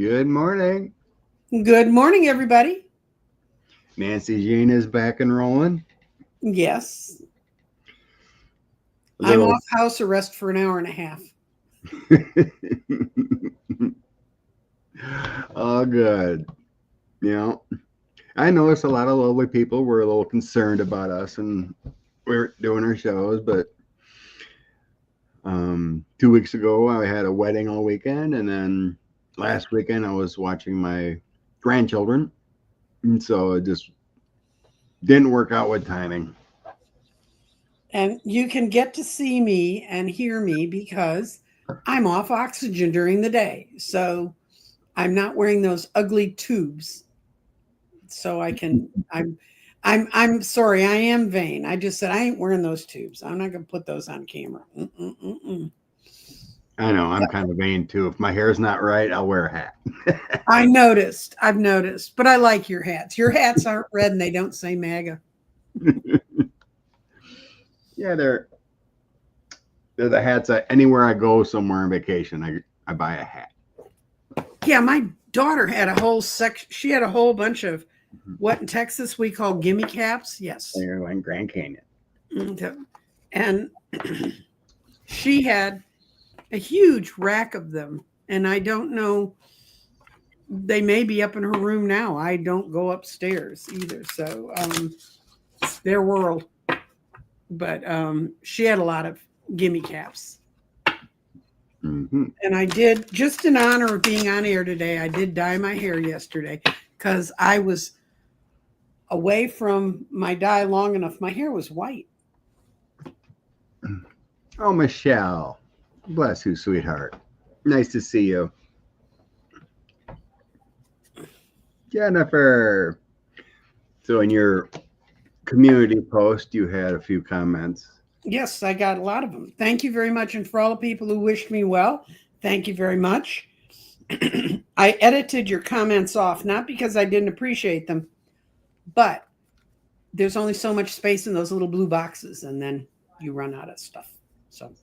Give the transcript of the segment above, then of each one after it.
Good morning. Good morning, everybody. Nancy Jean is back and rolling. Yes, A I'm little. off house arrest for an hour and a half. Oh, good. You know, I noticed a lot of lovely people were a little concerned about us and we're doing our shows, but 2 weeks ago I had a wedding all weekend, and then last weekend I was watching my grandchildren, and so it just didn't work out with timing. And you can get to see me and hear me because I'm off oxygen during the day. So I'm not wearing those ugly tubes. So I'm sorry, I am vain. I just said I ain't wearing those tubes. I'm not gonna put those on camera. Mm-mm-mm-mm. I know I'm kind of vain too. If my hair's not right, I'll wear a hat. I've noticed, but I like your hats. Your hats aren't red and they don't say MAGA. Yeah, they're the hats. Anywhere I go somewhere on vacation, I buy a hat. Yeah, my daughter had a whole section. She had a whole bunch of what in Texas we call gimme caps. Yes. They're like Grand Canyon. Okay. And she had a huge rack of them. And I don't know, they may be up in her room now. I don't go upstairs either. So it's their world. But she had a lot of gimme caps. Mm-hmm. And I did, just in honor of being on air today, I did dye my hair yesterday because I was away from my dye long enough. My hair was white. Oh, Michelle, bless you, sweetheart. Nice to see you. Jennifer. So in your community post, you had a few comments. Yes, I got a lot of them. Thank you very much. And for all the people who wished me well, thank you very much. I edited your comments off, not because I didn't appreciate them, but there's only so much space in those little blue boxes, and then you run out of stuff. So,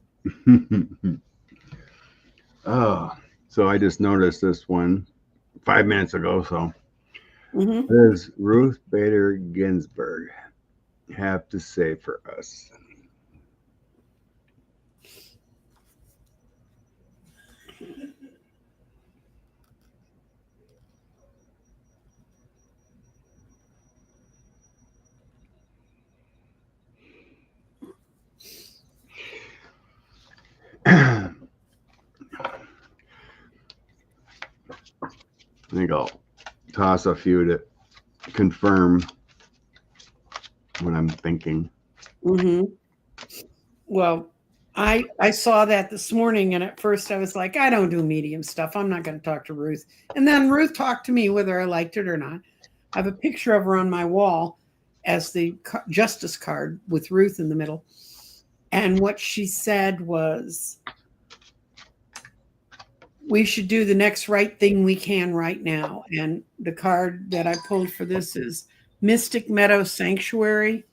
Oh, so I just noticed this one 5 minutes ago. So mm-hmm. what does Ruth Bader Ginsburg have to say for us? I think I'll toss a few to confirm what I'm thinking. Mm-hmm. Well, I saw that this morning, and at first I was like, I don't do medium stuff. I'm not going to talk to Ruth. And then Ruth talked to me whether I liked it or not. I have a picture of her on my wall as the justice card with Ruth in the middle. And what she said was, we should do the next right thing we can right now. And the card that I pulled for this is Mystic Meadow Sanctuary.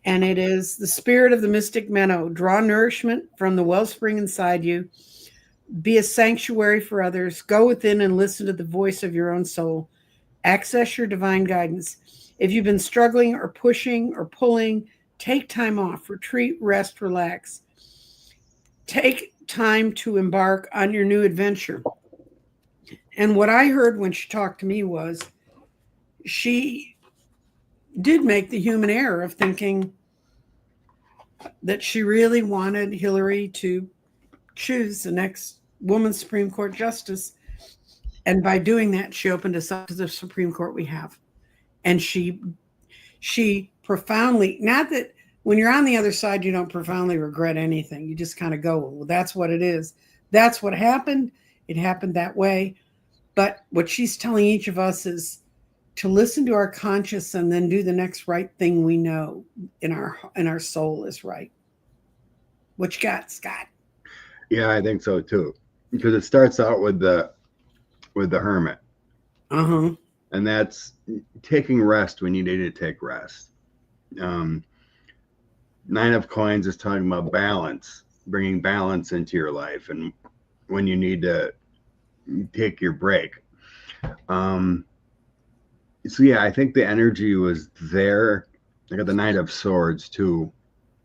And it is the spirit of the Mystic Meadow. Draw nourishment from the wellspring inside you. Be a sanctuary for others. Go within and listen to the voice of your own soul. Access your divine guidance. If you've been struggling or pushing or pulling, take time off. Retreat, rest, relax. Take time to embark on your new adventure. And what I heard when she talked to me was she did make the human error of thinking that she really wanted Hillary to choose the next woman Supreme Court justice. And by doing that, she opened us up to the Supreme Court we have. And she profoundly, not that when you're on the other side, you don't profoundly regret anything. You just kind of go, well, that's what it is. That's what happened. It happened that way. But what she's telling each of us is to listen to our conscience and then do the next right thing we know in our soul is right. What you got, Scott? Yeah, I think so too. Because it starts out with the hermit. Uh-huh. And that's taking rest when you need to take rest. Nine of Coins is talking about balance, bringing balance into your life, and when you need to take your break. So yeah, I think the energy was there. I got the Knight of Swords too,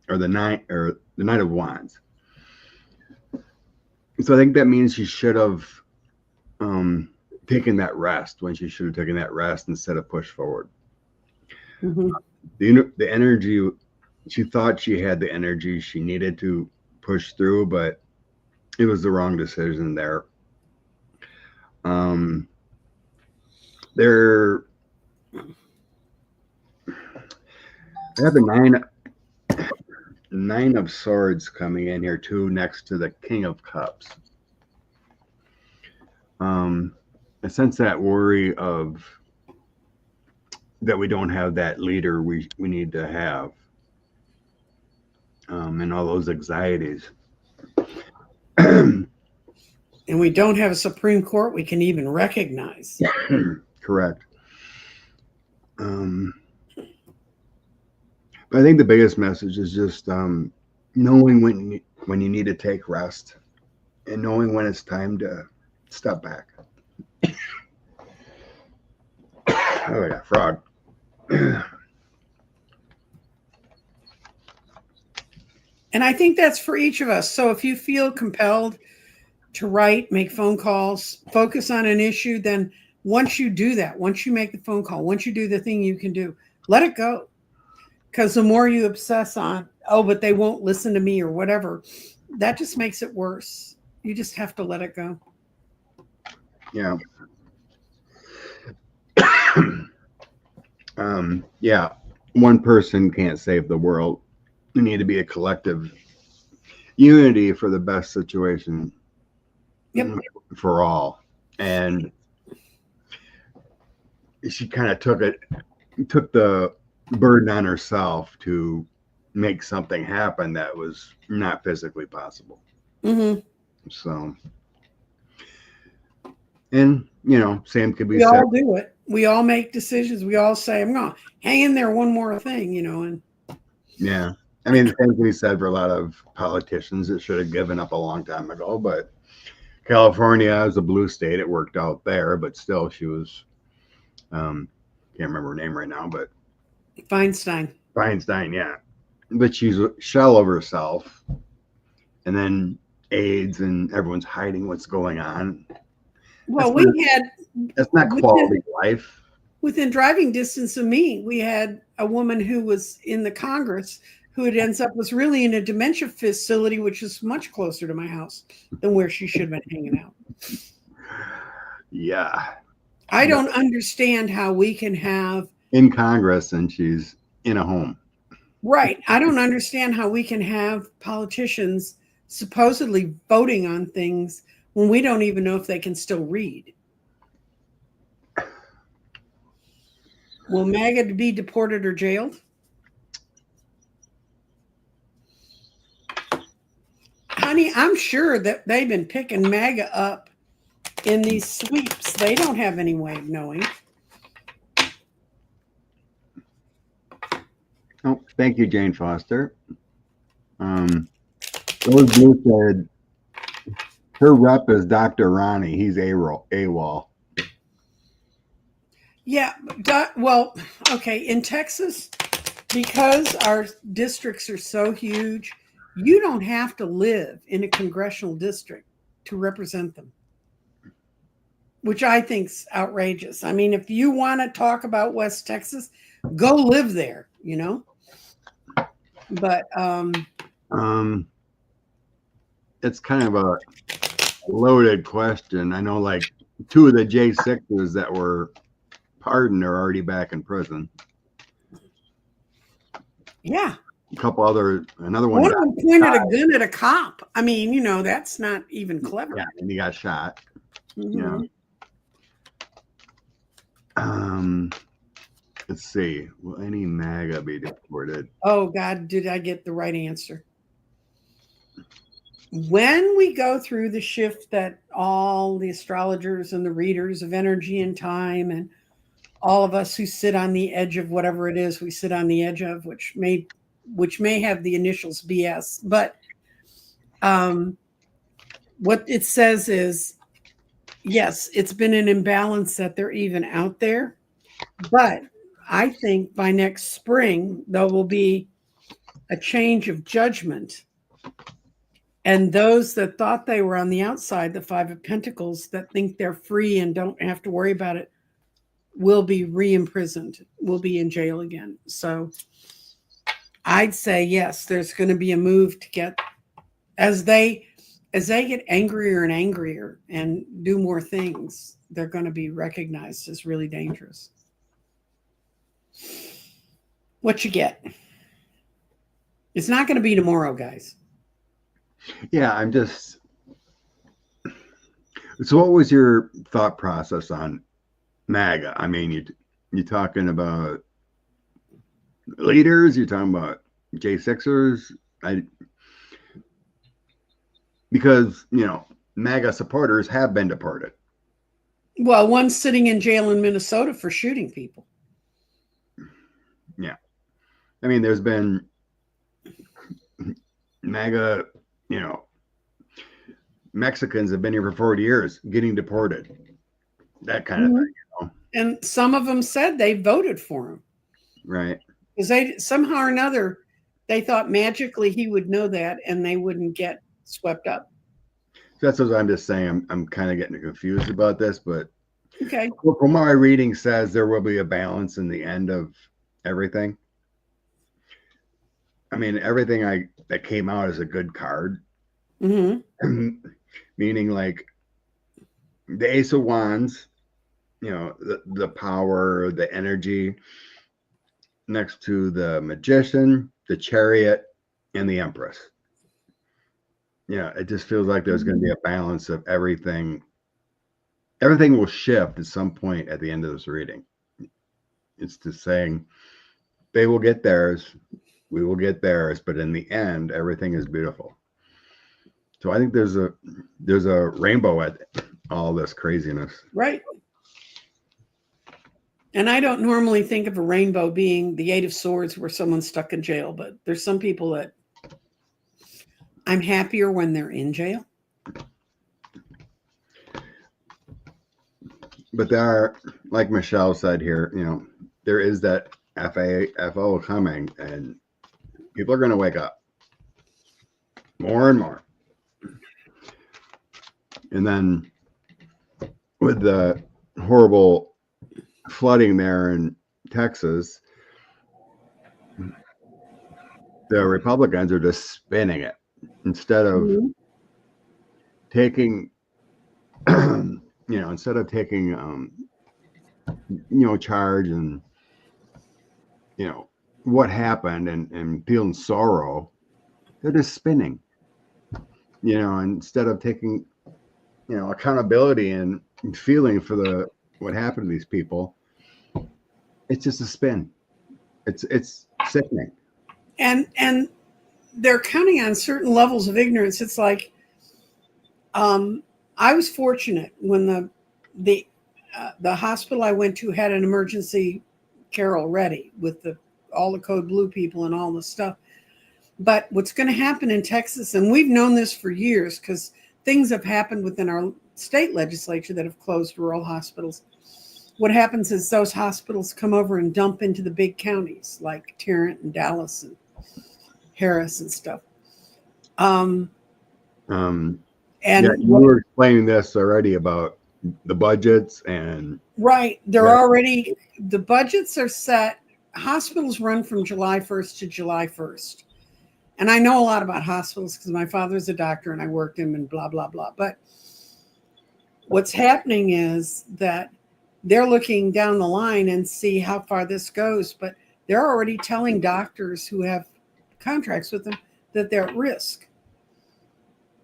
or the Knight of Wands. So I think that means she should have taken that rest when she should have taken that rest instead of push forward. Mm-hmm. The energy, she thought she had the energy she needed to push through, but it was the wrong decision there. There, I have the nine of Swords coming in here too, next to the King of Cups. I sense that worry of that we don't have that leader we need to have, and all those anxieties. And we don't have a Supreme Court we can even recognize. Correct. But I think the biggest message is just knowing when you need to take rest and knowing when it's time to step back. Oh yeah, frog. And I think that's for each of us. So if you feel compelled to write, make phone calls, focus on an issue, then once you do that, once you make the phone call, once you do the thing you can do, let it go. Because the more you obsess on, oh, but they won't listen to me or whatever, that just makes it worse. You just have to let it go. Yeah. Yeah. One person can't save the world. You need to be a collective unity for the best situation. Yep. For all. And she kind of took the burden on herself to make something happen that was not physically possible. Mm-hmm. So, and same could be we said. all do it. We all make decisions. We all say, I'm going to hang in there one more thing, and yeah. I mean, the same can be said for a lot of politicians that should have given up a long time ago, but California is a blue state. It worked out there, but still she was, can't remember her name right now, but Feinstein, yeah. But she's a shell of herself. And then AIDS and everyone's hiding what's going on. Well, that's not quality life. Within driving distance of me, we had a woman who was in the Congress who was really in a dementia facility, which is much closer to my house than where she should have been hanging out. Yeah. I don't understand how we can have in Congress and she's in a home. Right. I don't understand how we can have politicians supposedly voting on things when we don't even know if they can still read. Will MAGA be deported or jailed? Honey, I'm sure that they've been picking MAGA up in these sweeps. They don't have any way of knowing. Oh, thank you, Jane Foster. Rose Blue said her rep is Dr. Ronnie. He's AWOL. Yeah, well, okay. In Texas, because our districts are so huge, you don't have to live in a congressional district to represent them, which I think's outrageous. I mean, if you want to talk about West Texas, go live there, But it's kind of a loaded question. I know like 2 of the J6s that were pardoned are already back in prison. Yeah. Another one. One of them pointed a gun at a cop. I mean, that's not even clever. Yeah, and he got shot. Mm-hmm. Yeah. Let's see. Will any MAGA be deported? Oh, God, did I get the right answer? When we go through the shift that all the astrologers and the readers of energy and time and all of us who sit on the edge of whatever it is we sit on the edge of, which may have the initials BS, but what it says is yes, it's been an imbalance that they're even out there. But I think by next spring, there will be a change of judgment. And those that thought they were on the outside, the Five of Pentacles, that think they're free and don't have to worry about it, will be re-imprisoned, will be in jail again. So I'd say, yes, there's going to be a move to get, as they get angrier and angrier and do more things, they're going to be recognized as really dangerous. What you get? It's not going to be tomorrow, guys. Yeah, I'm just. So, what was your thought process on MAGA? I mean, you talking about leaders? You're talking about J6ers? Because MAGA supporters have been deported. Well, one's sitting in jail in Minnesota for shooting people. Yeah, I mean, there's been MAGA, Mexicans have been here for 40 years getting deported. That kind of thing, And some of them said they voted for him. Right. Because they somehow or another, they thought magically he would know that and they wouldn't get swept up. So that's what I'm just saying. I'm kind of getting confused about this, but okay. Well, from my reading says there will be a balance in the end of everything. I mean, everything that came out is a good card. Meaning like the Ace of Wands, the power, the energy, next to the Magician, the Chariot, and the Empress. It just feels like there's going to be a balance of everything. Everything will shift at some point at the end of this reading. It's just saying they will get theirs, we will get theirs, but in the end, everything is beautiful. So I think there's a rainbow at all this craziness. Right. And I don't normally think of a rainbow being the Eight of Swords where someone's stuck in jail, but there's some people that I'm happier when they're in jail. But there are, like Michelle said here, there is that FO coming, and people are going to wake up more and more. And then with the horrible flooding there in Texas, the Republicans are just spinning it instead of taking, instead of taking, charge and, what happened and feeling sorrow, they're just spinning, instead of taking, accountability and feeling for what happened to these people. It's just a spin. It's sickening. And they're counting on certain levels of ignorance. It's like, I was fortunate when the hospital I went to had an emergency care already with all the code blue people and all the stuff. But what's going to happen in Texas, and we've known this for years because things have happened within our state legislature that have closed rural hospitals. What happens is those hospitals come over and dump into the big counties like Tarrant and Dallas and Harris and stuff. And you were explaining this already about the budgets and right. The budgets are set. Hospitals run from July 1st to July 1st. And I know a lot about hospitals because my father's a doctor and I worked him and blah, blah, blah. But what's happening is that they're looking down the line and see how far this goes. But they're already telling doctors who have contracts with them that they're at risk.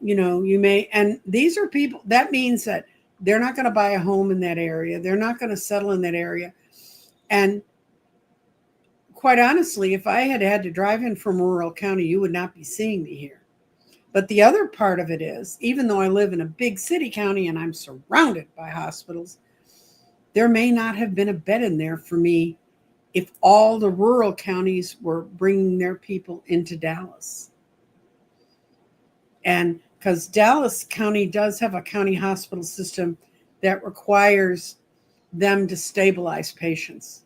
You may, and these are people, that means that they're not going to buy a home in that area. They're not going to settle in that area. And quite honestly, if I had to drive in from rural county, you would not be seeing me here. But the other part of it is, even though I live in a big city county and I'm surrounded by hospitals, there may not have been a bed in there for me if all the rural counties were bringing their people into Dallas. And because Dallas County does have a county hospital system that requires them to stabilize patients.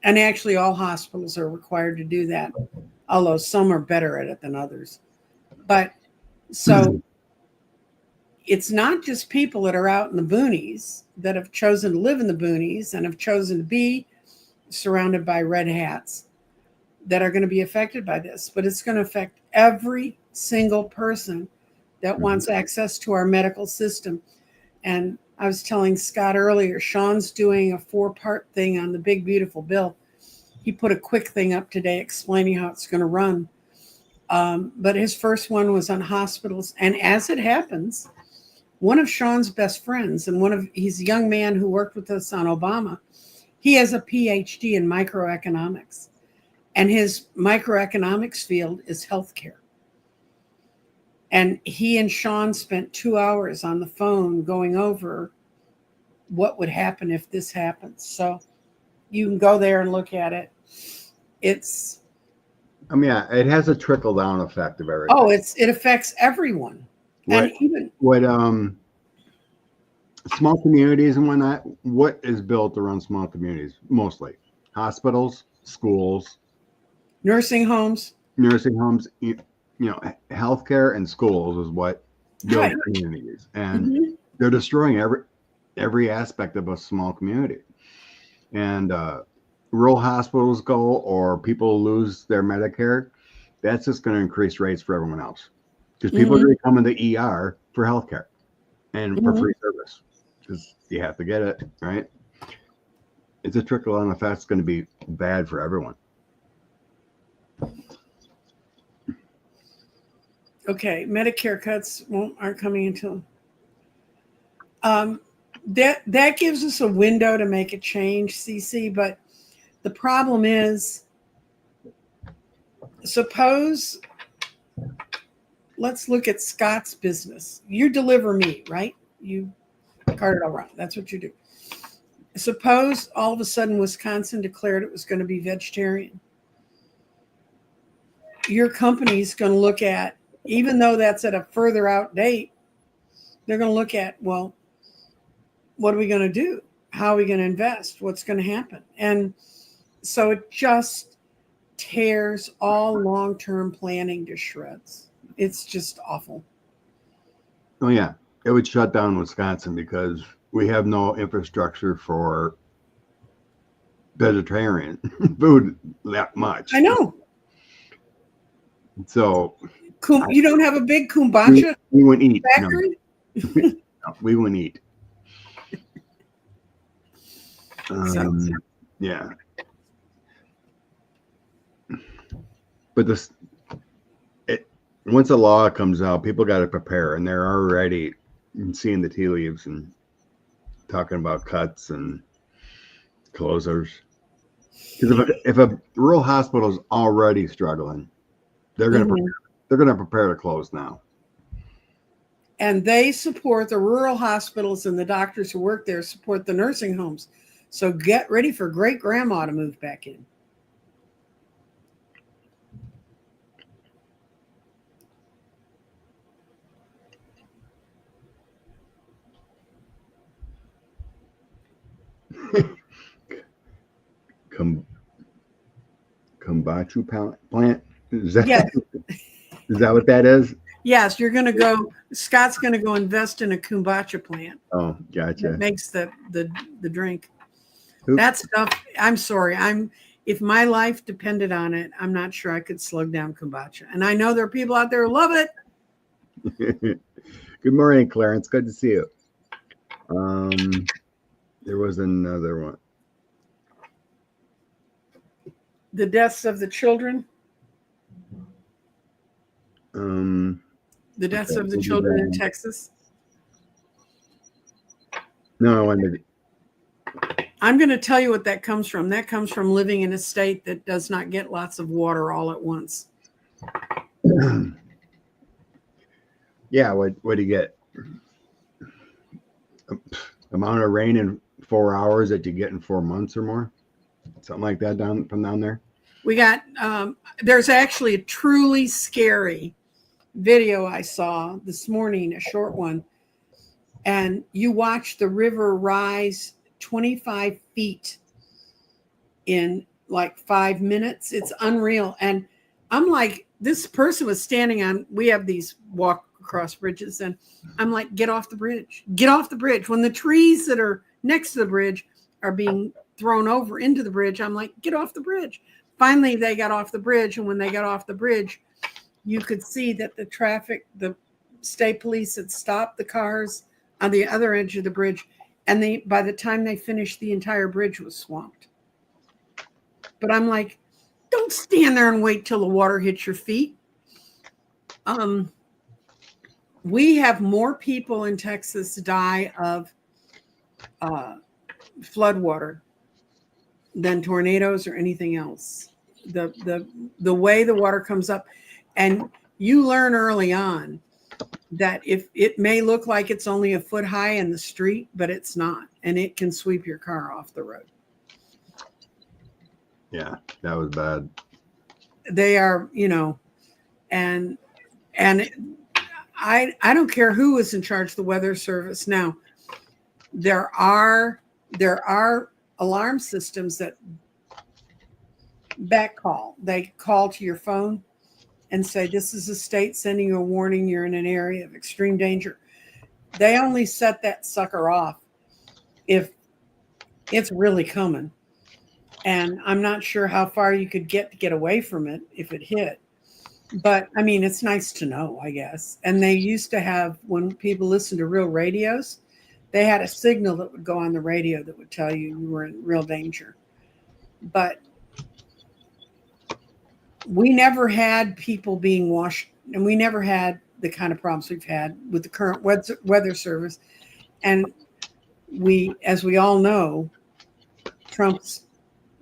And actually, all hospitals are required to do that, although some are better at it than others. But so it's not just people that are out in the boonies that have chosen to live in the boonies and have chosen to be surrounded by red hats that are going to be affected by this, but it's going to affect every single person that wants access to our medical system. And I was telling Scott earlier, Sean's doing a 4-part thing on the big, beautiful bill. He put a quick thing up today explaining how it's going to run. But his first one was on hospitals. And as it happens, one of Sean's best friends, and he's a young man who worked with us on Obama, he has a PhD in microeconomics. And his microeconomics field is healthcare. And he and Sean spent 2 hours on the phone going over what would happen if this happens. So you can go there and look at it. It's... I mean, yeah, it has a trickle-down effect of everything. Oh, it affects everyone. And even small communities and whatnot, what is built around small communities? Mostly hospitals, schools, nursing homes, healthcare and schools is what build communities, and they're destroying every aspect of a small community. And rural hospitals go, or people lose their Medicare, that's just going to increase rates for everyone else, because people are going to come in the ER for healthcare and for free service, because you have to get it, right? It's a trickle-down effect. It's going to be bad for everyone. Okay, Medicare cuts aren't coming until that gives us a window to make a change, CC. But the problem is, suppose, let's look at Scott's business. You deliver meat, right? You cart it all around. That's what you do. Suppose all of a sudden Wisconsin declared it was going to be vegetarian. Your company's going to look at, even though that's at a further out date, they're going to look at, well, what are we going to do? How are we going to invest? What's going to happen? And so it just tears all long-term planning to shreds. It's just awful. Oh, yeah. It would shut down Wisconsin because we have no infrastructure for vegetarian food that much. I know. So you don't have a big kombucha we wouldn't eat factory? No, we wouldn't eat. Yeah, but once a law comes out, people got to prepare, and they're already seeing the tea leaves and talking about cuts and closures. Because if a rural hospital is already struggling, they're going to prepare to close now. And they support the rural hospitals, and the doctors who work there support the nursing homes. So get ready for great grandma to move back in. Kombucha plant? Is that, yes. Is that what that is? Yes, you're going to go. Scott's going to go invest in a kombucha plant. Oh, gotcha. That makes the drink. Oops. That stuff. I'm sorry. If my life depended on it, I'm not sure I could slug down kombucha. And I know there are people out there who love it. Good morning, Clarence. Good to see you. There was another one. The deaths of the children. The deaths of the children in Texas. No, I'm going to tell you what that comes from. That comes from living in a state that does not get lots of water all at once. Yeah, what do you get? Amount of rain in 4 hours that you get in 4 months or more? Something like that from down there? We got, there's actually a truly scary video I saw this morning, a short one. and you watch the river rise 25 feet in like 5 minutes. It's unreal. And I'm like, this person was standing on, we have these walk across bridges, and I'm like, get off the bridge. Get off the bridge. When the trees that are next to the bridge are being thrown over into the bridge, I'm like, get off the bridge. Finally, they got off the bridge. And when they got off the bridge, you could see that the state police had stopped the cars on the other edge of the bridge. And by the time they finished, the entire bridge was swamped. But I'm like, don't stand there and wait till the water hits your feet. We have more people in Texas die of floodwater than tornadoes or anything else. The way the water comes up, and you learn early on that if it may look like it's only a foot high in the street, but it's not, and it can sweep your car off the road. Yeah, that was bad. They are, and I don't care who is in charge of the weather service now. There are alarm systems that back call. They call to your phone and say, this is the state sending you a warning. You're in an area of extreme danger. They only set that sucker off if it's really coming. And I'm not sure how far you could get away from it if it hit. But I mean, it's nice to know, I guess. And they used to have, when people listened to real radios, they had a signal that would go on the radio that would tell you you were in real danger. But we never had people being washed, and we never had the kind of problems we've had with the current weather service. And as we all know, Trump's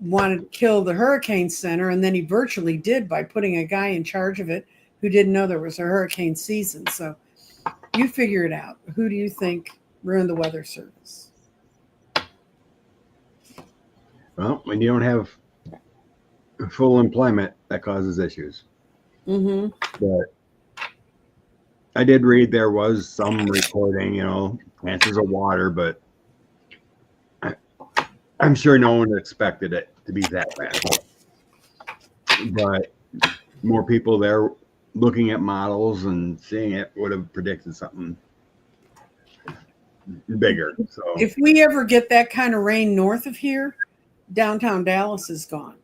wanted to kill the hurricane center, and then he virtually did by putting a guy in charge of it who didn't know there was a hurricane season. So you figure it out. Who do you think ruined the weather service? Well, when you don't have full employment, that causes issues. Mm-hmm. But I did read there was some reporting, chances of water, but I'm sure no one expected it to be that bad. But more people there looking at models and seeing it would have predicted something bigger. So if we ever get that kind of rain north of here, downtown Dallas is gone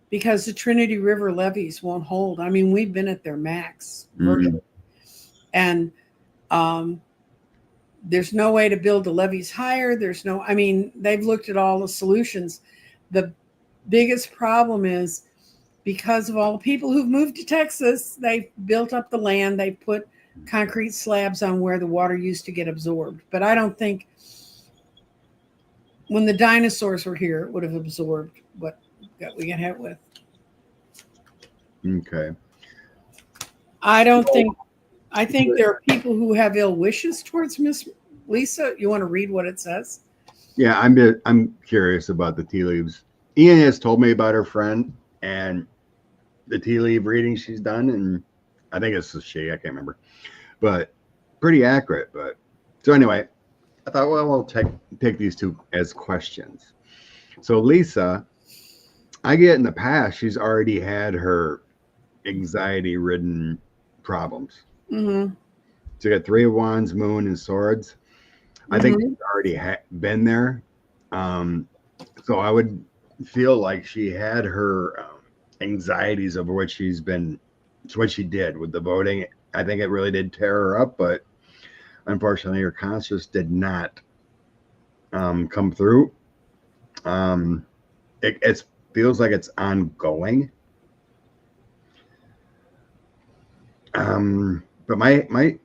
because the Trinity River levees won't hold. I mean, we've been at their max. And there's no way to build the levees higher. They've looked at all the solutions. The biggest problem is because of all the people who've moved to Texas, they've built up the land. They put concrete slabs on where the water used to get absorbed. But I don't think when the dinosaurs were here, it would have absorbed what we get hit with. Okay. I think there are people who have ill wishes towards Miss Lisa. You want to read what it says? Yeah, I'm curious about the tea leaves. Ian has told me about her friend and the tea leaf reading she's done, and I think it's a she. I can't remember, but pretty accurate. But so anyway, I thought, well, we'll take these two as questions. So Lisa, I get in the past, she's already had her anxiety-ridden problems. Mm-hmm. So you got Three of Wands, Moon, and Swords. I think she's already been there. So I would feel like she had her anxieties over what she did with the voting. I think it really did tear her up, but unfortunately her conscience did not come through. It feels like it's ongoing. But my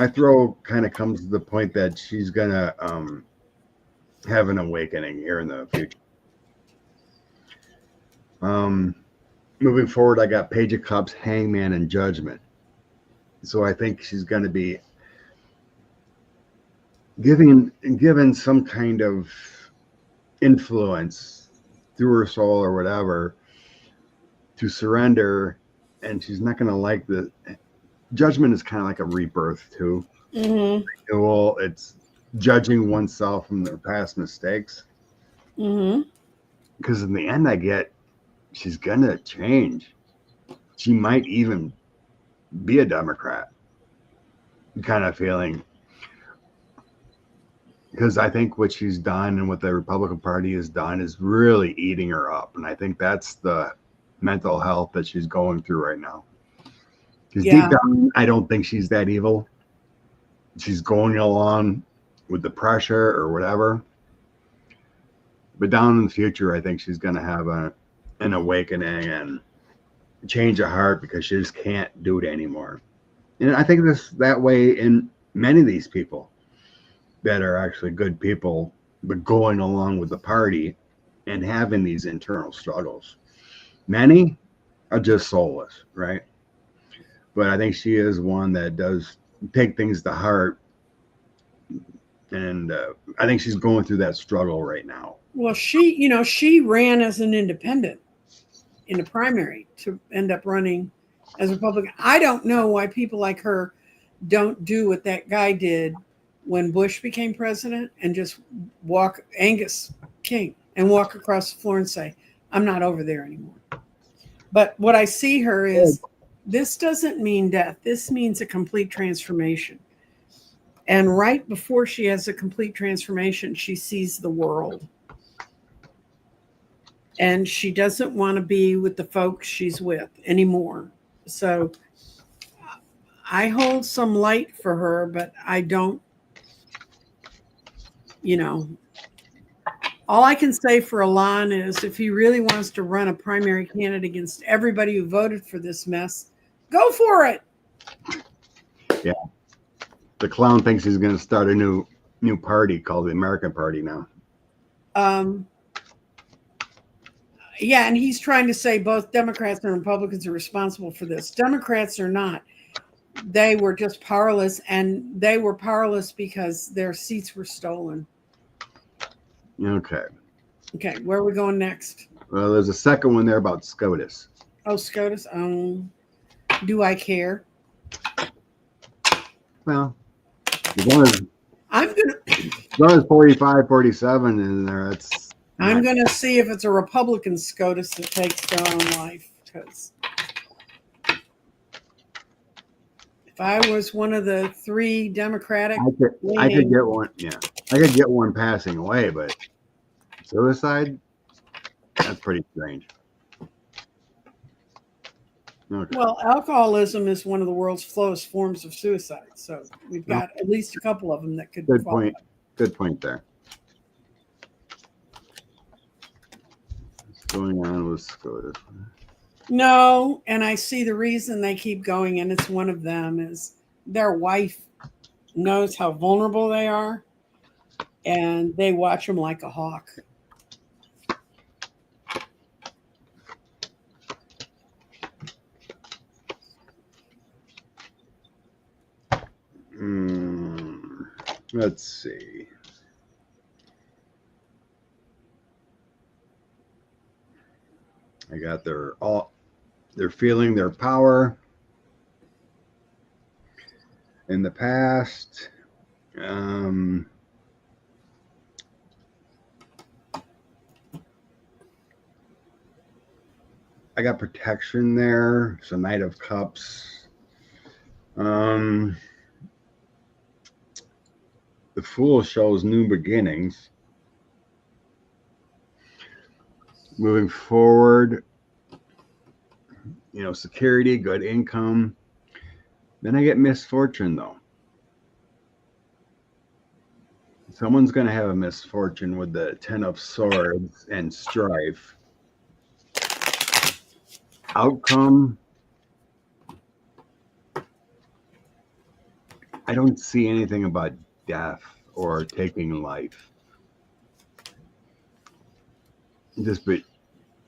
throw kind of comes to the point that she's gonna have an awakening here in the future. Moving forward, I got Page of Cups, Hangman, and Judgment. So I think she's gonna be given some kind of influence through her soul or whatever to surrender. And she's not going to like the Judgment is kind of like a rebirth too. Mm-hmm. Well, it's judging oneself from their past mistakes. Mm-hmm. Because in the end, I get she's gonna change. She might even be a Democrat. Kind of feeling, because I think what she's done and what the Republican Party has done is really eating her up, and I think that's the mental health that she's going through right now. Because deep Yeah. down, I don't think she's that evil. She's going along with the pressure or whatever. But down in the future, I think she's going to have an awakening and change of heart because she just can't do it anymore. And I think this that way in many of these people that are actually good people, but going along with the party and having these internal struggles. Many are just soulless, right? But I think she is one that does take things to heart. And I think she's going through that struggle right now. Well, she ran as an independent in the primary to end up running as a Republican. I don't know why people like her don't do what that guy did when Bush became president and just walk Angus King and walk across the floor and say, I'm not over there anymore. But what I see her is this doesn't mean death. This means a complete transformation. And right before she has a complete transformation, she sees the world. And she doesn't want to be with the folks she's with anymore. So I hold some light for her, but I don't, all I can say for Alon is if he really wants to run a primary candidate against everybody who voted for this mess, go for it. Yeah. The clown thinks he's going to start a new party called the American Party now. Yeah, and he's trying to say both Democrats and Republicans are responsible for this. Democrats are not. They were just powerless, and they were powerless because their seats were stolen. Okay. Okay, where are we going next? Well, there's a second one there about SCOTUS. Oh, SCOTUS. Do I care? Well, as long as I'm there's 45, 47 in there, I'm going to see if it's a Republican SCOTUS that takes their own life. Because if I was one of the three Democratic, I could get one. Yeah, I could get one passing away, but suicide, that's pretty strange. Okay. Well, alcoholism is one of the world's slowest forms of suicide. So we've got at least a couple of them that could. Good point. Good point there. What's going on with SCOTUS? No, and I see the reason they keep going, and it's one of them is their wife knows how vulnerable they are, and they watch them like a hawk. Let's see. I got they're feeling their power in the past. I got protection there. So Knight of Cups. The Fool shows new beginnings. Moving forward, security, good income. Then I get misfortune, though. Someone's going to have a misfortune with the 10 of Swords and strife. Outcome, I don't see anything about death or taking life. Just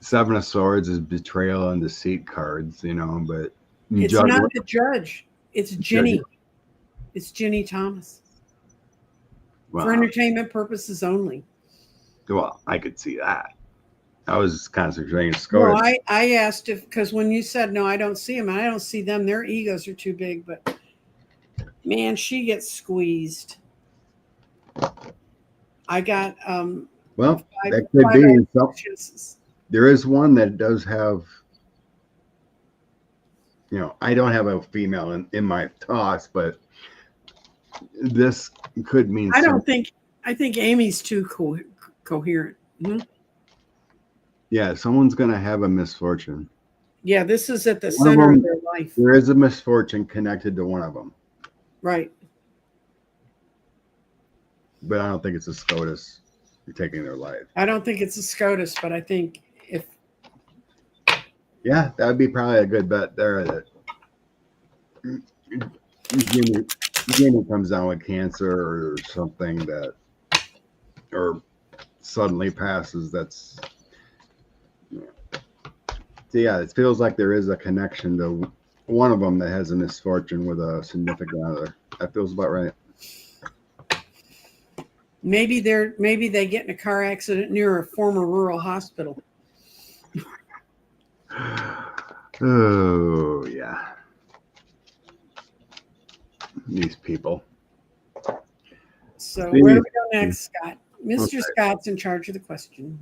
Seven of Swords is betrayal and deceit cards, but it's not the judge. It's Ginny. It's Ginny Thomas. Wow. For entertainment purposes only. Well, I could see that. I was concentrating on SCOTUS. No, I asked because when you said no, I don't see them, and I don't see them. Their egos are too big. But Man, she gets squeezed. I got Well, five, that could five be. So, kisses. there is one that does have, I don't have a female in my toss, but this could mean I don't something. think. I think Amy's too coherent. Yeah, someone's going to have a misfortune. Yeah, this is at the One of center of them, their life. there is a misfortune connected to one of them, Right. but I don't think it's a SCOTUS taking their life. I don't think it's a SCOTUS, but I think if Yeah, that would be probably a good bet there. That Jimmy comes down with cancer or something that, or suddenly passes. That's so yeah. It feels like there is a connection to one of them that has a misfortune with a significant other. That feels about right. maybe they get in a car accident near a former rural hospital. Oh yeah, these people. So where do we go next, Scott? Mr. Okay. Scott's in charge of the question.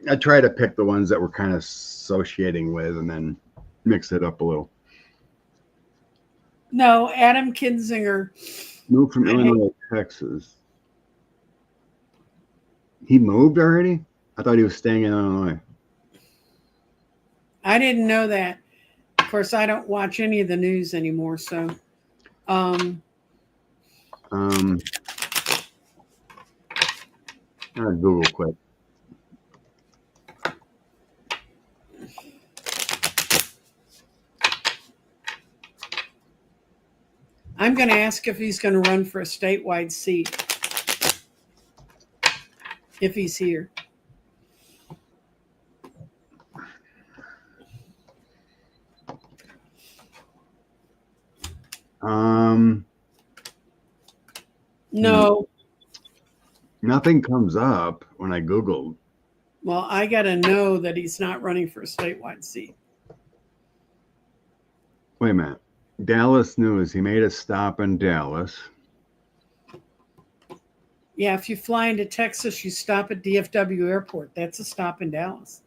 I try to pick the ones that we're kind of associating with, and then mix it up a little. No, Adam Kinzinger. Moved from Illinois to Texas. He moved already? I thought he was staying in Illinois. I didn't know that. Of course, I don't watch any of the news anymore, so I'll Google quick. I'm going to ask if he's going to run for a statewide seat if he's here. No. Nothing comes up when I Googled. Well, I got to know that he's not running for a statewide seat. Wait a minute. Dallas News. He made a stop in Dallas. Yeah, if you fly into Texas, you stop at DFW Airport. That's a stop in Dallas.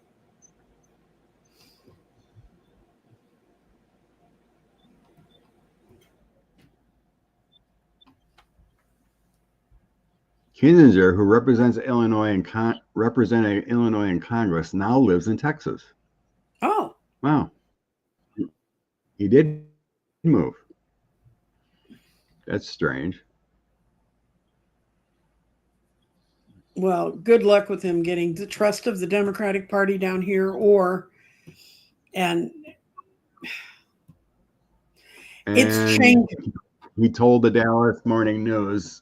Kinzinger, who represented Illinois in Congress, now lives in Texas. Oh. Wow. He did move. That's strange. Well, good luck with him getting the trust of the Democratic Party down here, and it's changing. He told the Dallas Morning News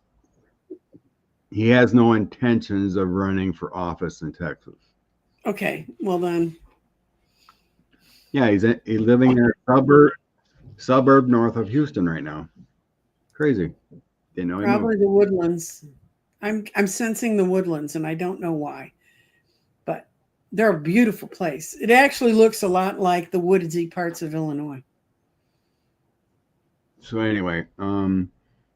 he has no intentions of running for office in Texas. Okay, well then. Yeah, he's living in a suburb north of Houston right now. Crazy. Didn't know he Probably moved. the Woodlands. I'm sensing the Woodlands, and I don't know why, but they're a beautiful place. It actually looks a lot like the woodsy parts of Illinois. So anyway, Colin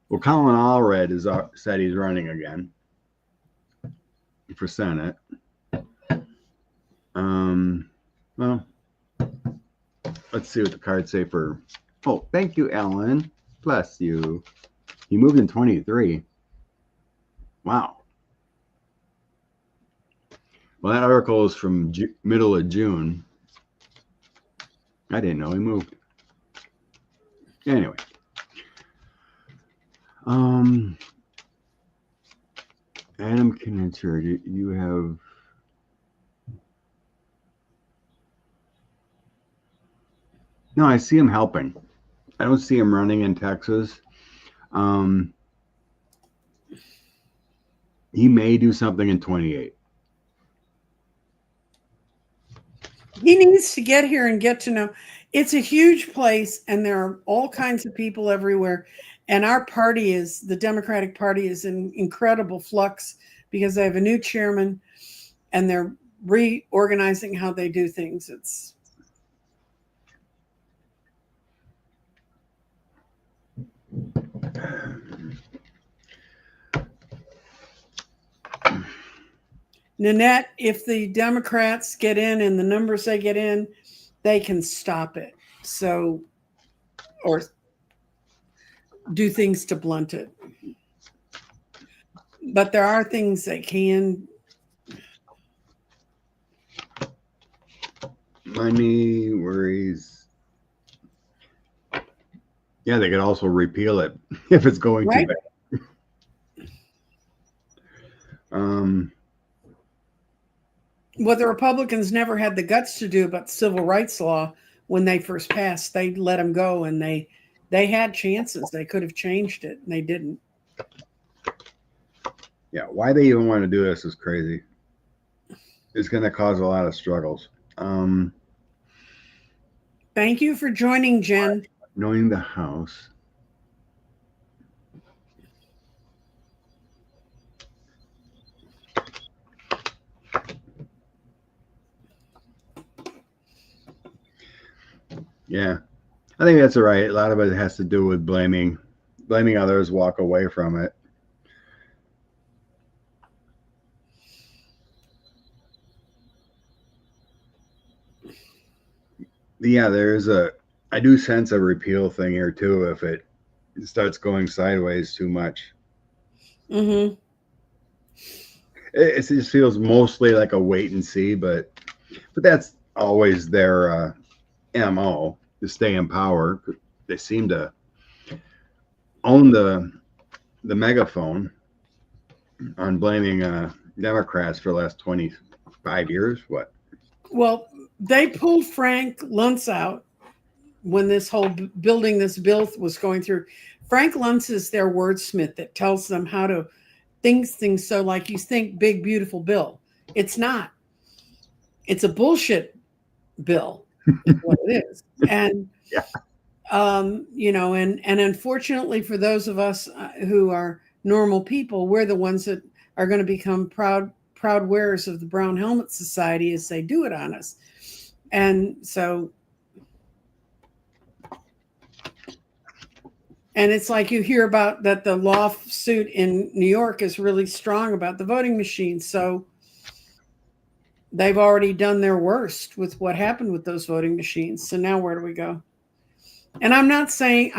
Allred said he's running again for Senate. Well, let's see what the cards say for. Oh, thank you, Ellen. Bless you. He moved in 23. Wow. Well, that article is from middle of June. I didn't know he moved. Anyway. Adam Kinzinger, you have. No, I see him helping. I don't see him running in Texas. He may do something in 28. He needs to get here and get to know. It's a huge place, and there are all kinds of people everywhere. And our party the Democratic Party is in incredible flux because they have a new chairman, and they're reorganizing how they do things. Nanette, if the Democrats get in and the numbers they get in, they can stop it. So, or do things to blunt it. But there are things that can. Money, worries. Yeah, they could also repeal it if it's going Right. too bad. What the Republicans never had the guts to do about the civil rights law when they first passed, they let them go, and they had chances. They could have changed it, and they didn't. Yeah, why they even want to do this is crazy. It's going to cause a lot of struggles. Thank you for joining, Jen. Knowing the House. Yeah, I think that's all right. A lot of it has to do with blaming others, walk away from it. Yeah, I do sense a repeal thing here too if it starts going sideways too much. Mm-hmm. It just feels mostly like a wait and see, but that's always their MO to stay in power. They seem to own the megaphone on blaming Democrats for the last 25 years. What? Well, they pulled Frank Luntz out when this whole building this bill was going through. Frank Luntz is their wordsmith that tells them how to think things. So like you think big, beautiful bill. It's not. It's a bullshit bill is what it is. And, Yeah. And unfortunately for those of us who are normal people, we're the ones that are going to become proud wearers of the Brown Helmet Society as they do it on us. And so, and it's like you hear about that the lawsuit in New York is really strong about the voting machines. So they've already done their worst with what happened with those voting machines. So now where do we go? And I'm not saying,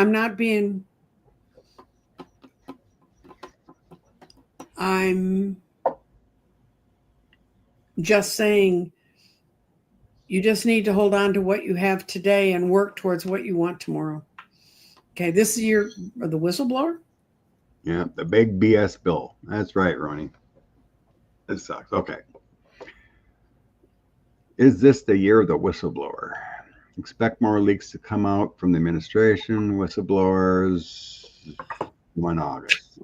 I'm just saying you just need to hold on to what you have today and work towards what you want tomorrow. Okay, this is the whistleblower? Yeah, the big BS bill. That's right, Ronnie. It sucks. Okay. Is this the year of the whistleblower? Expect more leaks to come out from the administration, whistleblowers, 1 August.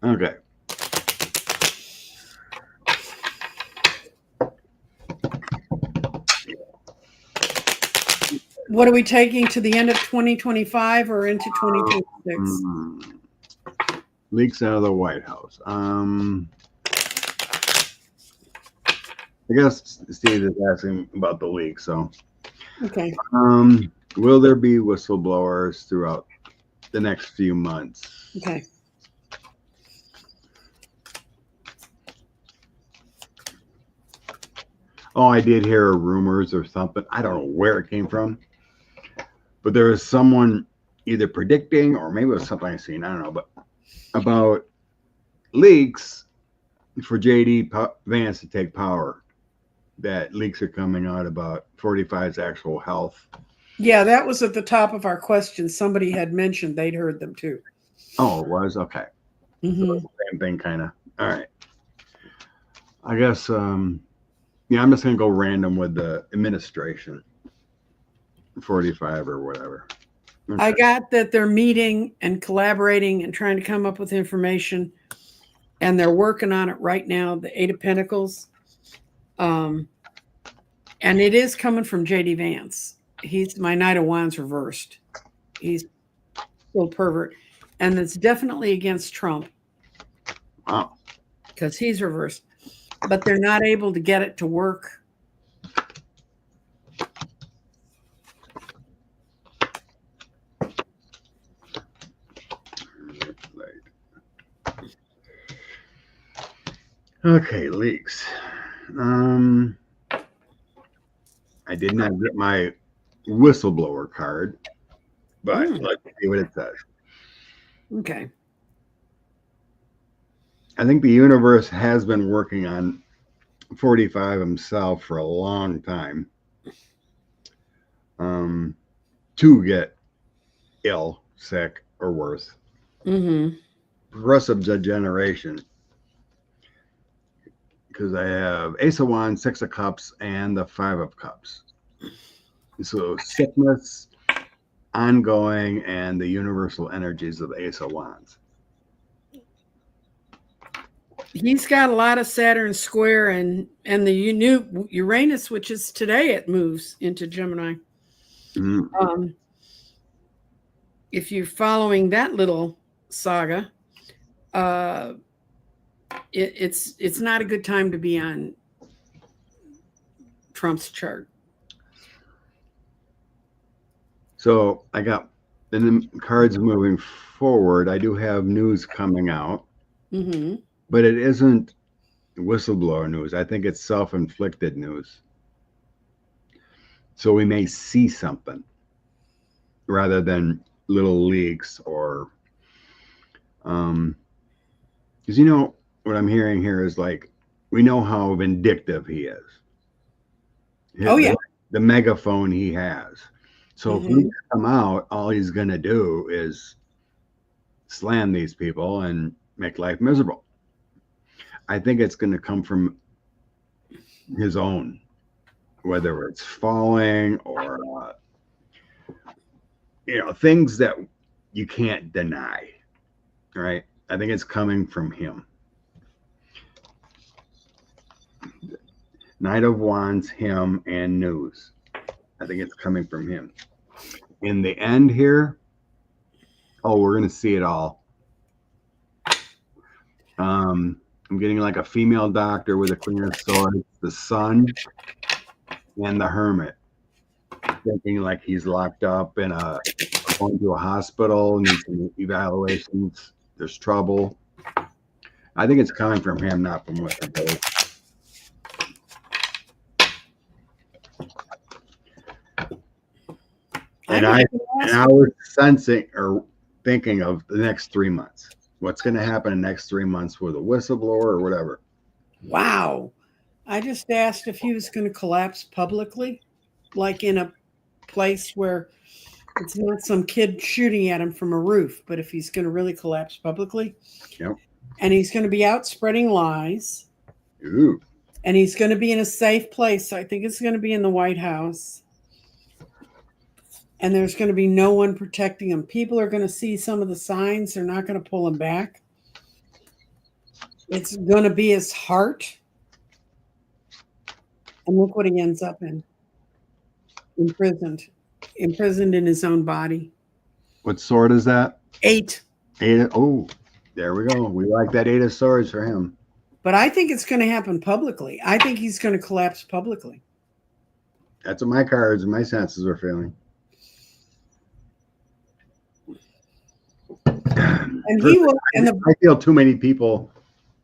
Okay. What are we taking to the end of 2025 or into 2026? Leaks out of the White House. I guess Steve is asking about the leak. So, okay. Will there be whistleblowers throughout the next few months? Okay. Oh, I did hear rumors or something. I don't know where it came from, but there was someone either predicting or maybe it was something I seen. I don't know, but about leaks for JD Vance to take power. That leaks are coming out about 45's actual health. Yeah, that was at the top of our questions. Somebody had mentioned they'd heard them too. Oh, it was? Okay. Mm-hmm. So same thing, kind of. All right. I guess, yeah, I'm just going to go random with the administration. 45 or whatever. Okay. I got that they're meeting and collaborating and trying to come up with information, and they're working on it right now, the 8 of Pentacles. And it is coming from JD Vance. He's my Knight of Wands reversed. He's still pervert. And it's definitely against Trump. Wow. Because he's reversed. But they're not able to get it to work. Okay, leaks. I did not get my whistleblower card, but let's see what it says. Okay. I think the universe has been working on 45 himself for a long time to get ill, sick, or worse. Progressive degeneration. Because I have Ace of Wands, Six of Cups, and the Five of Cups. So sickness, ongoing, and the universal energies of the Ace of Wands. He's got a lot of Saturn square and the new Uranus, which is today, it moves into Gemini. If you're following that little saga, it's not a good time to be on Trump's chart. So I got the cards moving forward. I do have news coming out, but it isn't whistleblower news. I think it's self-inflicted news. So we may see something rather than little leaks or because what I'm hearing here is like we know how vindictive he is. The megaphone he has. So if we come out, all he's gonna do is slam these people and make life miserable. I think it's gonna come from his own, whether it's falling or things that you can't deny, right? I think it's coming from him. Knight of Wands, him, and news. I think it's coming from him. In the end here, we're going to see it all. I'm getting like a female doctor with a Queen of Swords, the Sun, and the Hermit. Thinking like he's locked up in going to a hospital, needs some evaluations, there's trouble. I think it's coming from him, not from Whistleblower. And I was sensing or thinking of the next 3 months. What's going to happen in the next 3 months with a whistleblower or whatever. Wow. I just asked if he was going to collapse publicly, like in a place where it's not some kid shooting at him from a roof, but if he's going to really collapse publicly. Yep. And he's going to be out spreading lies. Ooh. And he's going to be in a safe place. So I think it's going to be in the White House. And there's going to be no one protecting him. People are going to see some of the signs. They're not going to pull him back. It's going to be his heart. And look what he ends up in. Imprisoned in his own body. What sword is that? 8. 8. Oh, there we go. We like that 8 of swords for him. But I think it's going to happen publicly. I think he's going to collapse publicly. That's what my cards and my senses are feeling. And he will. And I feel too many people.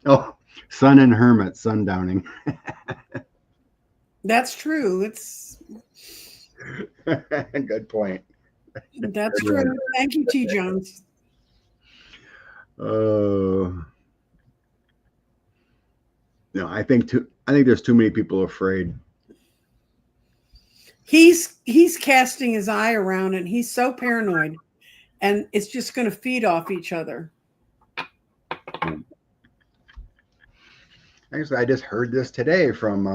Oh, Sun and Hermit, sundowning. That's true. It's good point. That's true. Thank you, T. Jones. No, I think there's too many people afraid. He's casting his eye around, and he's so paranoid, and it's just going to feed off each other. Actually, I just heard this today from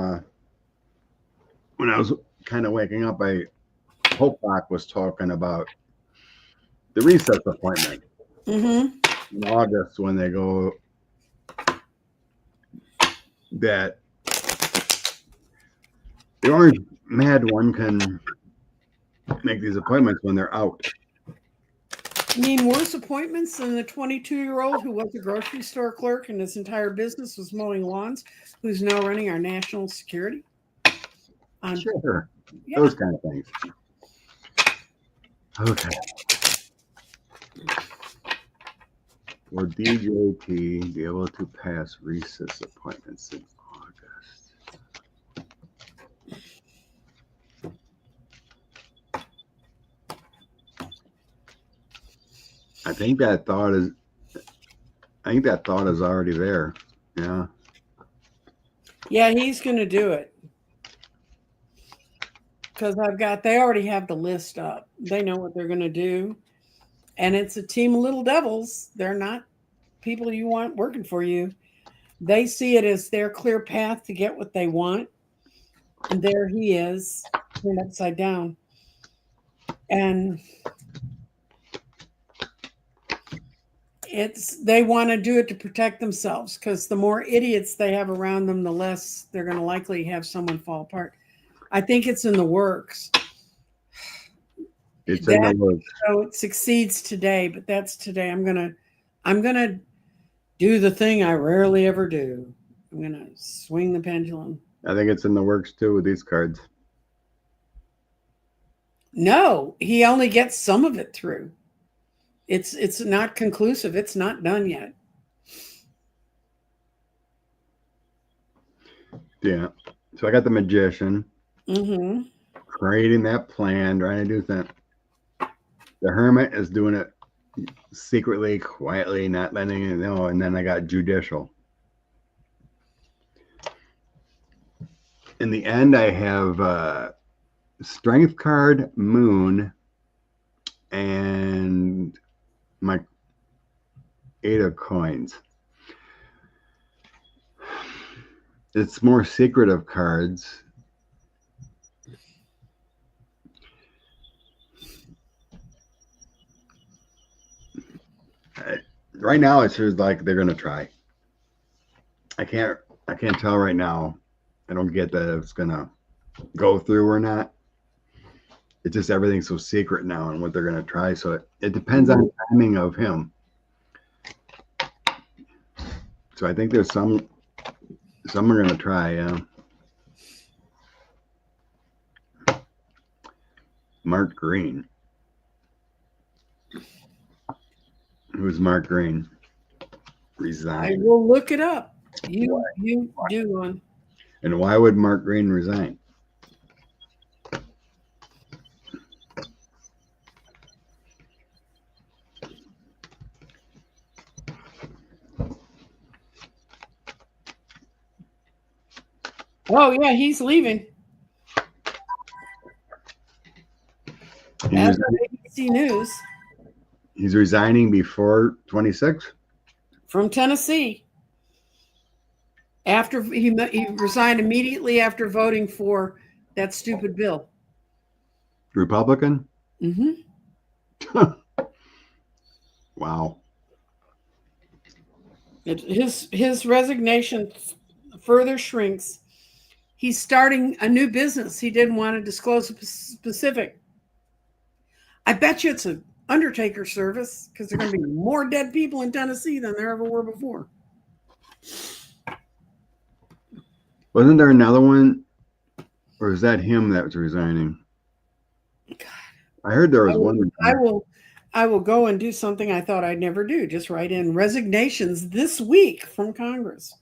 when I was kind of waking up. Hope Doc was talking about the recess appointment in August when they go that the orange mad one can make these appointments when they're out. You mean worse appointments than the 22-year-old who was a grocery store clerk and his entire business was mowing lawns, who's now running our national security? Sure. Yeah. Those kind of things. Okay. Will DJT be able to pass recess appointments in August? I think that thought is already there. Yeah. Yeah, he's going to do it. Because they already have the list up. They know what they're going to do. And it's a team of little devils. They're not people you want working for you. They see it as their clear path to get what they want. And there he is, turned upside down. And they want to do it to protect themselves, because the more idiots they have around them, the less they're going to likely have someone fall apart. I think it's in the works. It's in the works. So it succeeds today, but that's today. I'm gonna do the thing I rarely ever do. I'm gonna swing the pendulum. I think it's in the works too with these cards. No, he only gets some of it through. It's not conclusive. It's not done yet. Yeah. So I got the Magician. Mm-hmm. Creating that plan, trying to do that. The Hermit is doing it secretly, quietly, not letting it know. And then I got Judicial. In the end, I have Strength card, Moon, and my 8 of Coins. It's more secretive cards. Right now, it's just like they're gonna try. I can't tell right now. I don't get that it's gonna go through or not. It's just everything's so secret now and what they're gonna try. So it depends on the timing of him. So I think there's some are gonna try. Yeah. Mark Green. Who's Mark Green? Resign. I will look it up. You do one. And why would Mark Green resign? Oh yeah, he's leaving. As of ABC News. He's resigning before 26? From Tennessee. After he resigned immediately after voting for that stupid bill. Republican? Mm-hmm. Wow. His resignation further shrinks. He's starting a new business. He didn't want to disclose a specific. I bet you it's an undertaker service, because there are going to be more dead people in Tennessee than there ever were before. Wasn't there another one? Or is that him that was resigning? God. I heard there was one. I will go and do something I thought I'd never do. Just write in resignations this week from Congress.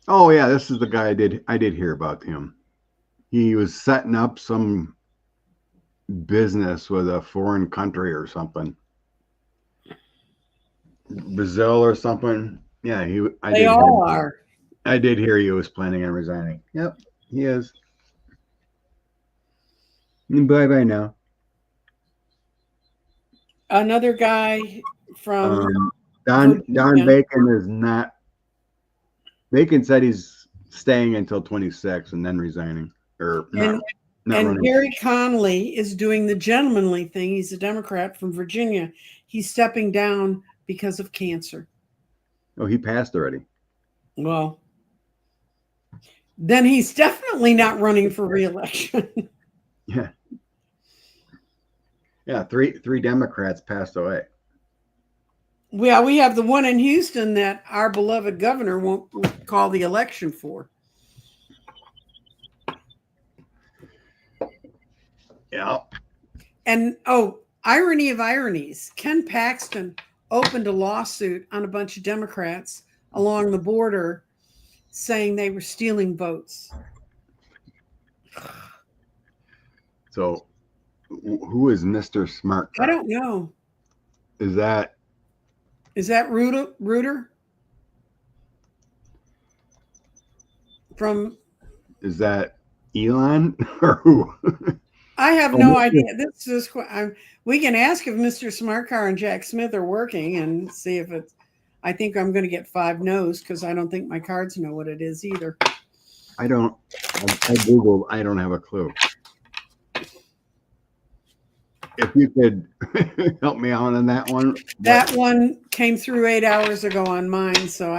Oh yeah, this is the guy I did hear about him. He was setting up some business with a foreign country or something. Brazil or something. Yeah, They all are. I did hear he was planning on resigning. Yep, he is. Bye now. Another guy from Don Bacon is not. Bacon said he's staying until 26 and then resigning. Not running. Gary Conley is doing the gentlemanly thing. He's a Democrat from Virginia. He's stepping down because of cancer. Oh, he passed already. Well, then he's definitely not running for re-election. Yeah. Yeah, three Democrats passed away. Well, we have the one in Houston that our beloved governor won't call the election for. Yeah. And oh, irony of ironies, Ken Paxton opened a lawsuit on a bunch of Democrats along the border saying they were stealing votes. So who is Mr. Smart I Car? don't know. Is that Reuter? From is that Elon or who? I have Oh, no Mr. idea. This is we can ask if Mr. Smart Car and Jack Smith are working and see if it's. I think I'm going to get 5 no's because I don't think my cards know what it is either. I Googled, I don't have a clue. If you could help me out on that one. That one came through 8 hours ago on mine, so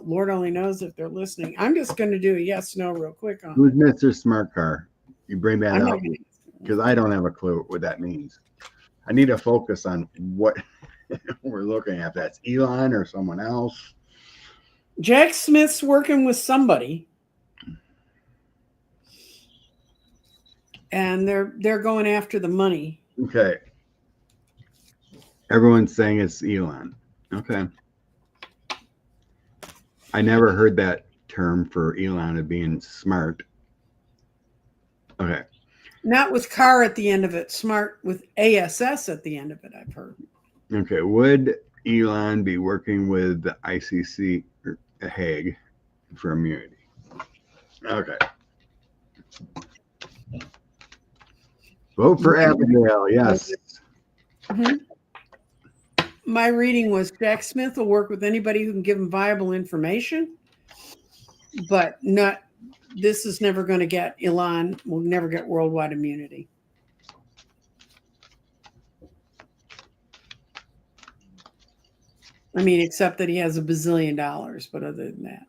Lord only knows if they're listening. I'm just going to do a yes, no real quick on Who's Mr. Smart Car? You bring that I'm up not gonna, because I don't have a clue what that means. I need to focus on what we're looking at. That's Elon or someone else. Jack Smith's working with somebody, and they're going after the money. Okay. Everyone's saying it's Elon. Okay. I never heard that term for Elon of being smart. Okay. Not with car at the end of it, smart with ASS at the end of it, I've heard. Okay. Would Elon be working with the ICC or Hague for immunity? Okay. Vote for Abigail. Yes. Mm-hmm. My reading was Jack Smith will work with anybody who can give him viable information, but not. This is never going to get Elon. Will never get worldwide immunity. I mean, except that he has $1 bazillion, but other than that.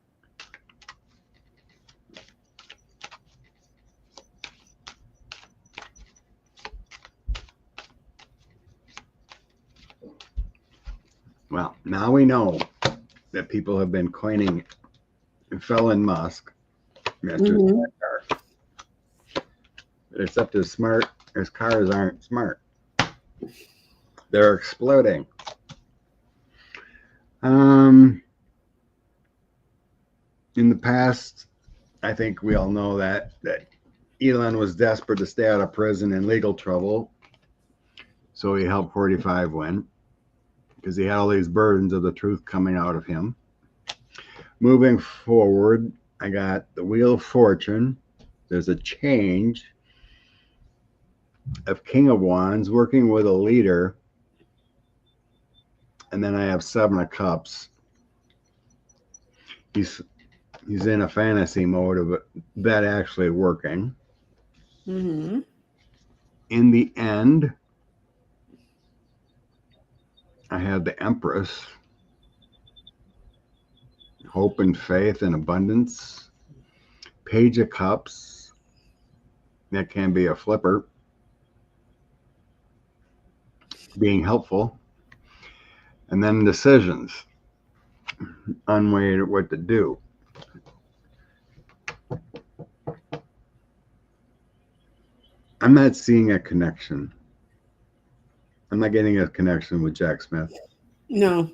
Well, now we know that people have been coining Felon Musk, Mr. Smart Car. Except his cars aren't smart. They're exploding. In the past, I think we all know that Elon was desperate to stay out of prison and legal trouble, so he helped 45 win because he had all these burdens of the truth coming out of him. Moving forward, I got the Wheel of Fortune. There's a change of King of Wands working with a leader. And then I have 7 of Cups. He's in a fantasy mode of that actually working. Mm-hmm. In the end, I have the Empress. Hope and faith and abundance. Page of Cups. That can be a flipper. Being helpful. And then decisions. On what to do. I'm not seeing a connection. I'm not getting a connection with Jack Smith. No.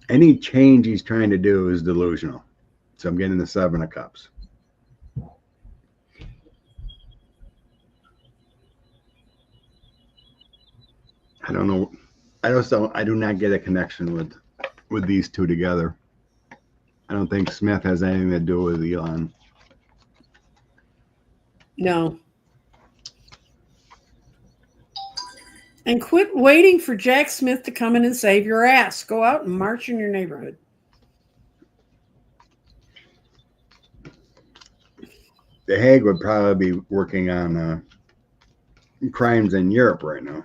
Any change he's trying to do is delusional. So I'm getting the 7 of Cups. I don't know. I do not get a connection with these two together. I don't think Smith has anything to do with Elon. No. And quit waiting for Jack Smith to come in and save your ass. Go out and march in your neighborhood. The Hague would probably be working on crimes in Europe right now.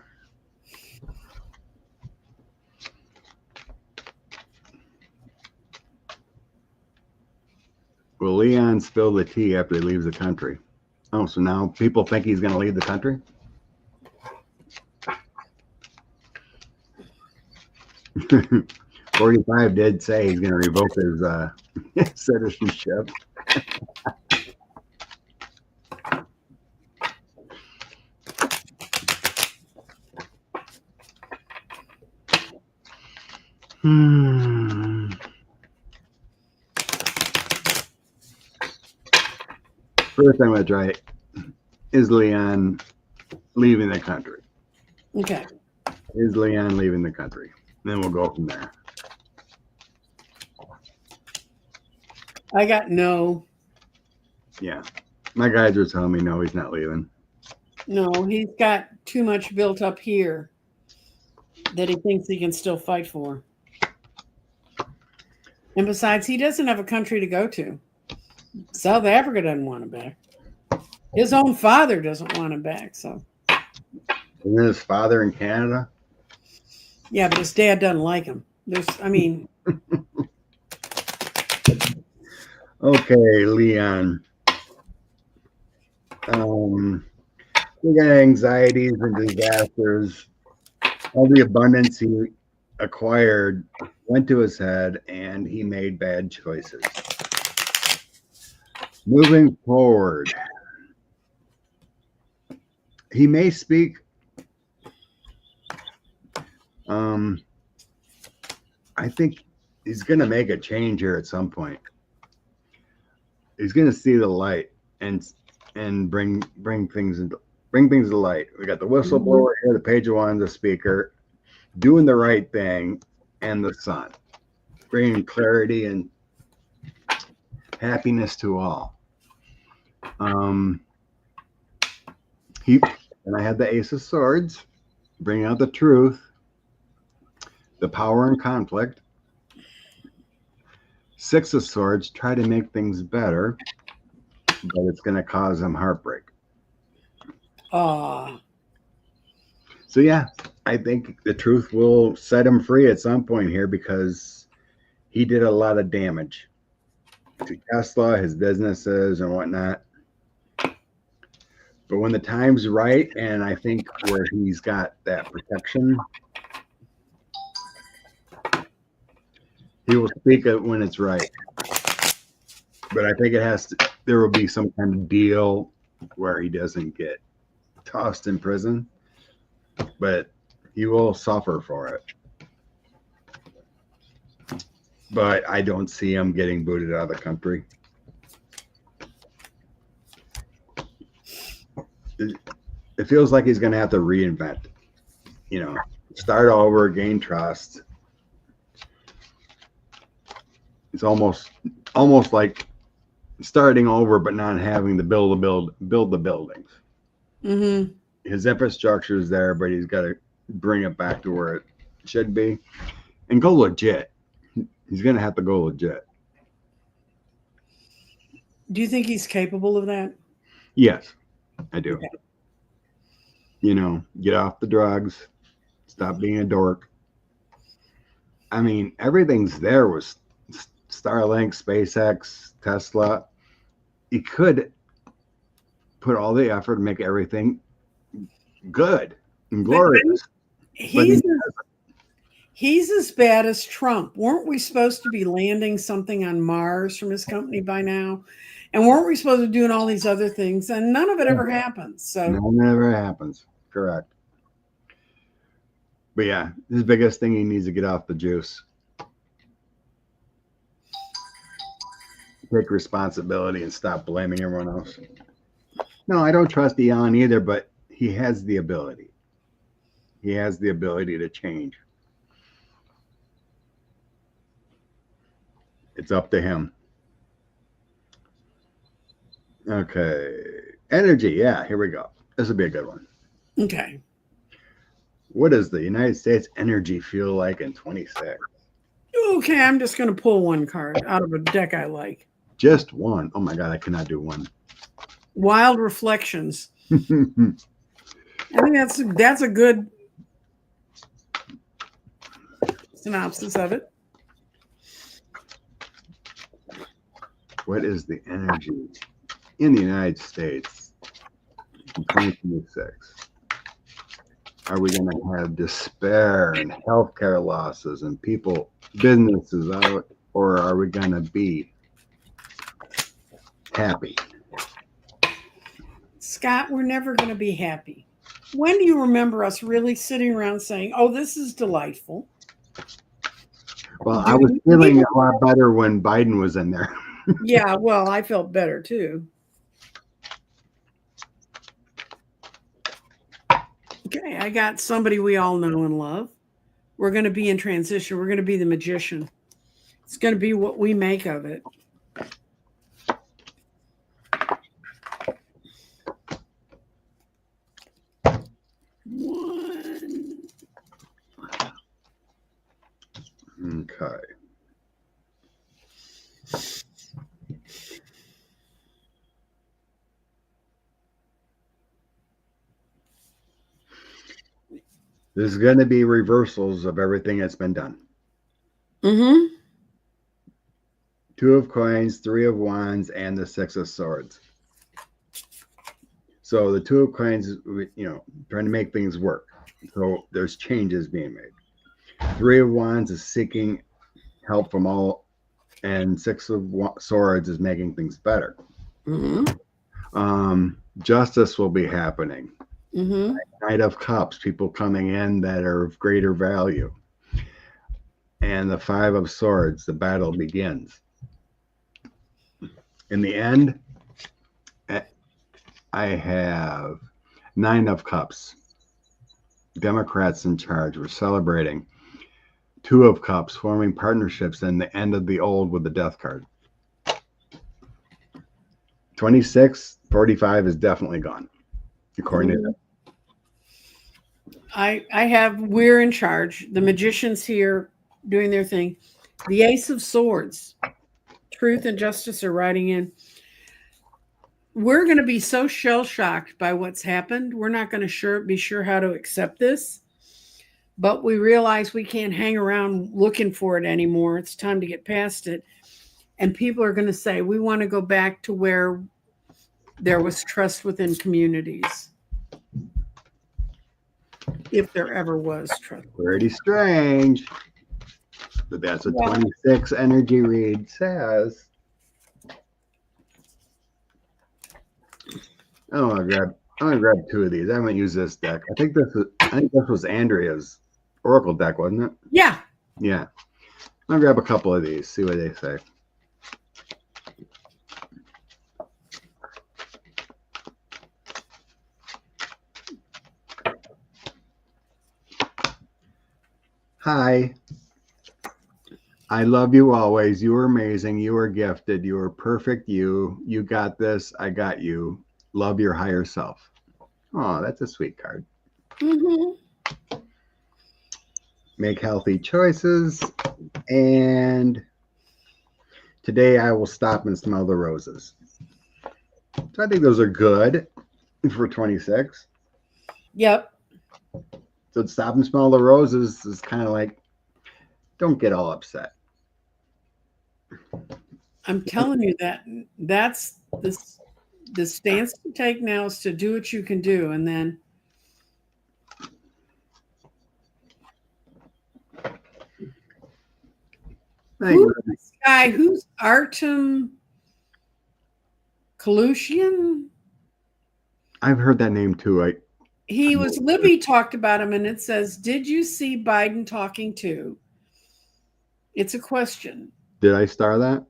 Will Leon spill the tea after he leaves the country? Oh, so now people think he's going to leave the country? $45 did say he's going to revoke his citizenship. First I'm going to try, is Leon leaving the country? Okay. Is Leon leaving the country? Then we'll go from there. I got no. Yeah. My guys are telling me no, he's not leaving. No, he's got too much built up here that he thinks he can still fight for. And besides, he doesn't have a country to go to. South Africa doesn't want him back. His own father doesn't want him back. So. Isn't his father in Canada? Yeah, but his dad doesn't like him. Okay, Leon. We got anxieties and disasters. All the abundance he acquired went to his head, and he made bad choices. Moving forward, he may speak. I think he's going to make a change here at some point. He's going to see the light and bring things to light. We got the whistleblower here, the page one, the speaker, doing the right thing, and the sun, bringing clarity and happiness to all. And I had the Ace of Swords, bring out the truth, the power and conflict. Six of Swords, try to make things better, but it's going to cause him heartbreak. So yeah, I think the truth will set him free at some point here, because he did a lot of damage to Tesla, his businesses, and whatnot. But when the time's right, and I think where he's got that protection, he will speak it when it's right. But I think there will be some kind of deal where he doesn't get tossed in prison, but he will suffer for it. But I don't see him getting booted out of the country. It feels like he's going to have to reinvent, start over, gain trust. It's almost like starting over, but not having to build the buildings. Mm-hmm. His infrastructure is there, but he's got to bring it back to where it should be and go legit. He's going to have to go legit. Do you think he's capable of that? Yes, I do. Okay. Get off the drugs, stop being a dork. I mean, everything's there with Starlink, SpaceX, Tesla. He could put all the effort and make everything good and glorious. He's as bad as Trump. Weren't we supposed to be landing something on Mars from his company by now? And weren't we supposed to be doing all these other things? And none of it ever happens. So none ever happens. Correct. But yeah, his biggest thing, he needs to get off the juice. Take responsibility and stop blaming everyone else. No, I don't trust Elon either, but he has the ability. He has the ability to change. It's up to him. Okay. Energy. Yeah, here we go. This will be a good one. Okay. What does the United States energy feel like in 26? Okay, I'm just going to pull one card out of a deck I like. Just one. Oh my God, I cannot do one. Wild Reflections. I think that's a good synopsis of it. What is the energy in the United States in 2026? Are we going to have despair and healthcare losses and businesses out, or are we going to be happy. Scott, we're never going to be happy. When do you remember us really sitting around saying, oh, this is delightful? Well, I was feeling a lot better when Biden was in there. Yeah, well, I felt better too. Okay, I got somebody we all know and love. We're going to be in transition. We're going to be the magician. It's going to be what we make of it. One. Okay. There's going to be reversals of everything that's been done. Mm-hmm. 2 of coins, 3 of wands, and the 6 of swords. So the 2 of coins, trying to make things work. So there's changes being made. 3 of wands is seeking help from all, and 6 of swords is making things better. Mm-hmm. Justice will be happening. Mm-hmm. Knight of Cups, people coming in that are of greater value. And the 5 of Swords, the battle begins. In the end, I have 9 of Cups. Democrats in charge. We're celebrating. 2 of Cups, forming partnerships, and the end of the old with the Death card. 26, 45 is definitely gone, according to them. I have we're in charge. The magician's here doing their thing. The Ace of Swords. Truth and justice are riding in. We're going to be so shell-shocked by what's happened. We're not going to be sure how to accept this. But we realize we can't hang around looking for it anymore. It's time to get past it. And people are going to say, we want to go back to where there was trust within communities. If there ever was trust. Pretty strange. But that's what 26 energy read says. I'm gonna grab 2 of these. I haven't used this deck. I think this was Andrea's Oracle deck, wasn't it? Yeah. Yeah. I'm gonna grab a couple of these, see what they say. Hi. I love you always. You are amazing. You are gifted. You are perfect. You got this. I got you. Love your higher self. Oh, that's a sweet card. Mm-hmm. Make healthy choices. And today I will stop and smell the roses. So I think those are good for 26. Yep. So stop and smell the roses is kind of like, don't get all upset. I'm telling you that's the stance to take now is to do what you can do, and then who's this guy? Who's Artem Kalushian? I've heard that name too. Libby talked about him, and it says, "Did you see Biden talking to?" It's a question. Did I star that?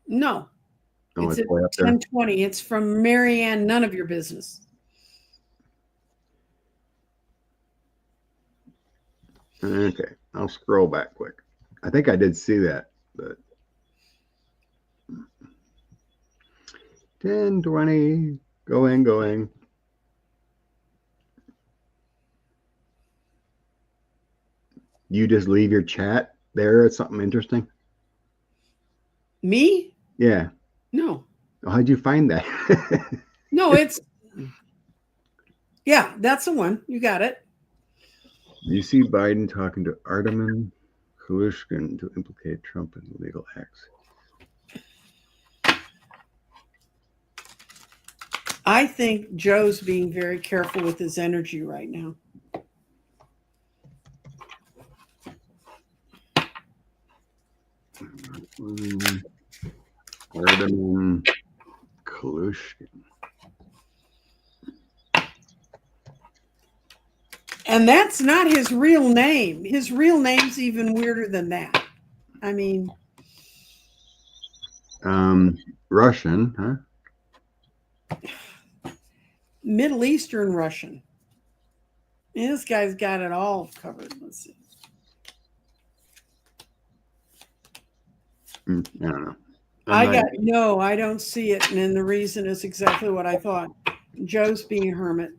No. Oh, it's at way up there. 10:20. It's from Marianne. None of your business. Okay, I'll scroll back quick. I think I did see that, but 10:20, going. You just leave your chat there. It's something interesting. Me? Yeah. No. How'd you find that? No, yeah, that's the one. You got it. You see Biden talking to Artem Kalushkin to implicate Trump in illegal acts. I think Joe's being very careful with his energy right now. Artem And that's not his real name. His real name's even weirder than that. I mean, Russian, huh? Middle Eastern Russian. And this guy's got it all covered. Let's see. I don't know. I don't see it. And then the reason is exactly what I thought. Joe's being a hermit.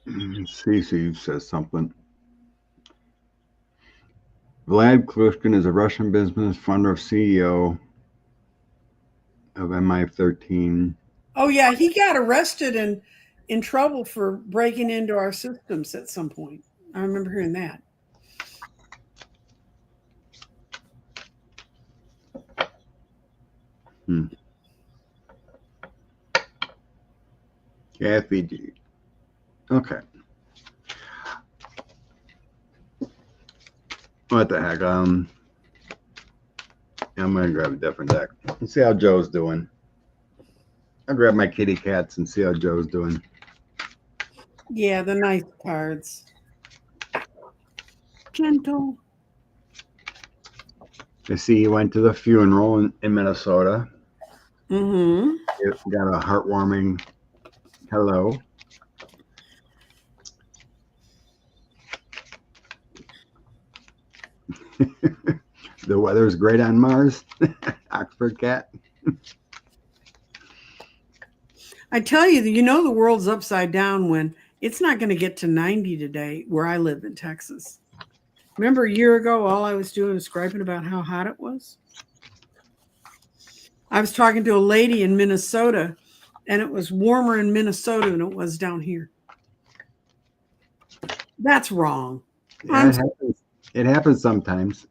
Cece says something. Vlad Klushkin is a Russian business founder of CEO of MI13. Oh, yeah. He got arrested and in trouble for breaking into our systems at some point. I remember hearing that. Kathy G. Okay. What the heck? I'm gonna grab a different deck and see how Joe's doing. I'll grab my kitty cats and see how Joe's doing. Yeah, the nice cards. Gentle. I see you went to the funeral in Minnesota. Mm-hmm. You got a heartwarming hello. The weather's great on Mars. Oxford cat. I tell you, the world's upside down when it's not going to get to 90 today where I live in Texas. Remember a year ago, all I was doing was griping about how hot it was? I was talking to a lady in Minnesota, and it was warmer in Minnesota than it was down here. That's wrong. Yeah, it happens sometimes.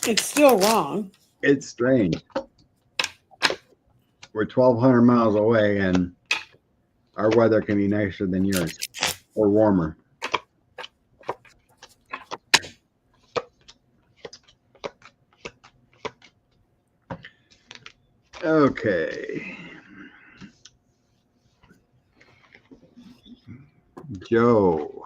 It's still wrong. It's strange. We're 1,200 miles away, and our weather can be nicer than yours or warmer. Okay. Joe.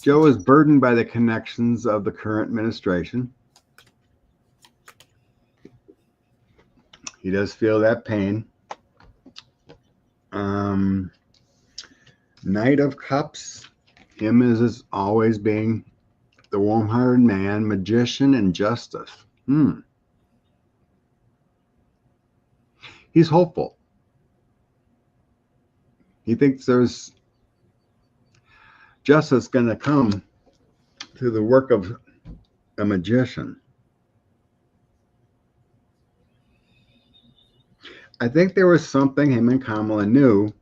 Joe is burdened by the connections of the current administration. He does feel that pain. Knight of Cups. Him is always being the warm-hearted man, magician, and justice. He's hopeful. He thinks there's justice going to come through the work of a magician. I think there was something him and Kamala knew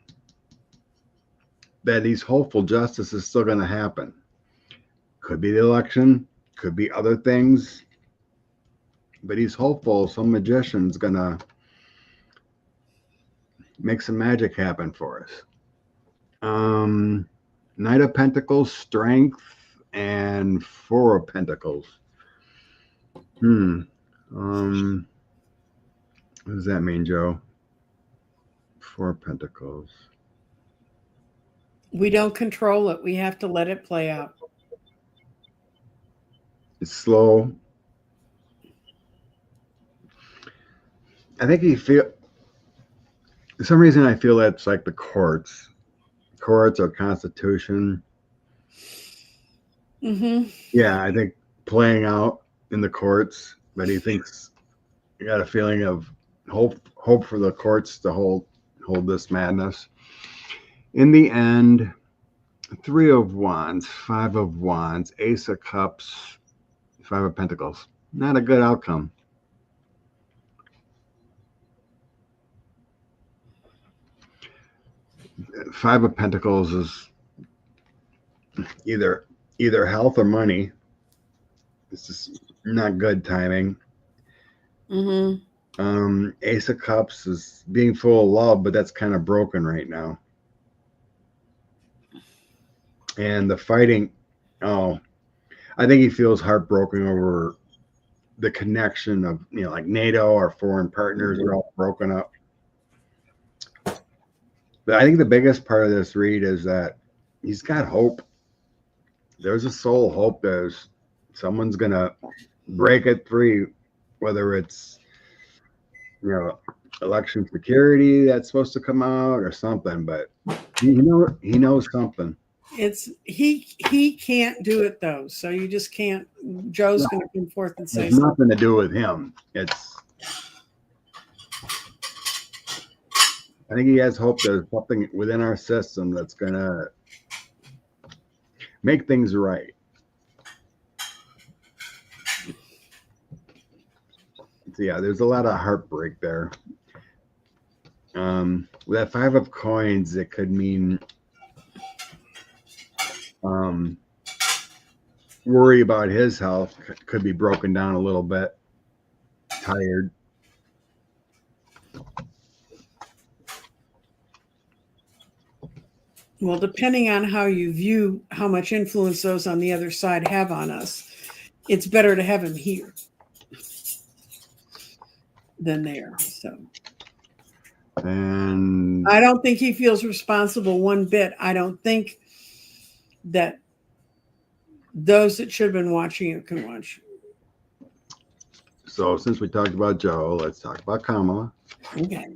that he's hopeful justice is still going to happen. Could be the election, could be other things, but he's hopeful some magician's going to make some magic happen for us. Knight of Pentacles, Strength, and Four of Pentacles. What does that mean, Joe? Four of Pentacles. We don't control it. We have to let it play out. It's slow. I think for some reason I feel that's like the courts or Constitution. Mm-hmm. Yeah, I think playing out in the courts, but he thinks he got a feeling of hope for the courts to hold this madness. In the end, Three of Wands, Five of Wands, Ace of Cups, Five of Pentacles. Not a good outcome. Five of Pentacles is either health or money. This is not good timing. Mm-hmm. Ace of Cups is being full of love, but that's kind of broken right now. And the fighting, oh, I think he feels heartbroken over the connection of, like NATO, our foreign partners are all broken up. But I think the biggest part of this read is that he's got hope. There's a soul hope. There's someone's gonna break it free, whether it's election security that's supposed to come out or something. But he knows something. It's he can't do it though, so you just can't. Joe's No, going to come forth and say it's nothing to do with him. I think he has hope there's something within our system that's gonna make things right. So yeah, there's a lot of heartbreak there. With that 5 of coins, it could mean worry about his health, could be broken down a little bit, tired. Well, depending on how you view how much influence those on the other side have on us, it's better to have him here than there. So, And I don't think he feels responsible one bit. I don't think that those that should have been watching it can watch. So since we talked about Joe, let's talk about Kamala. Okay.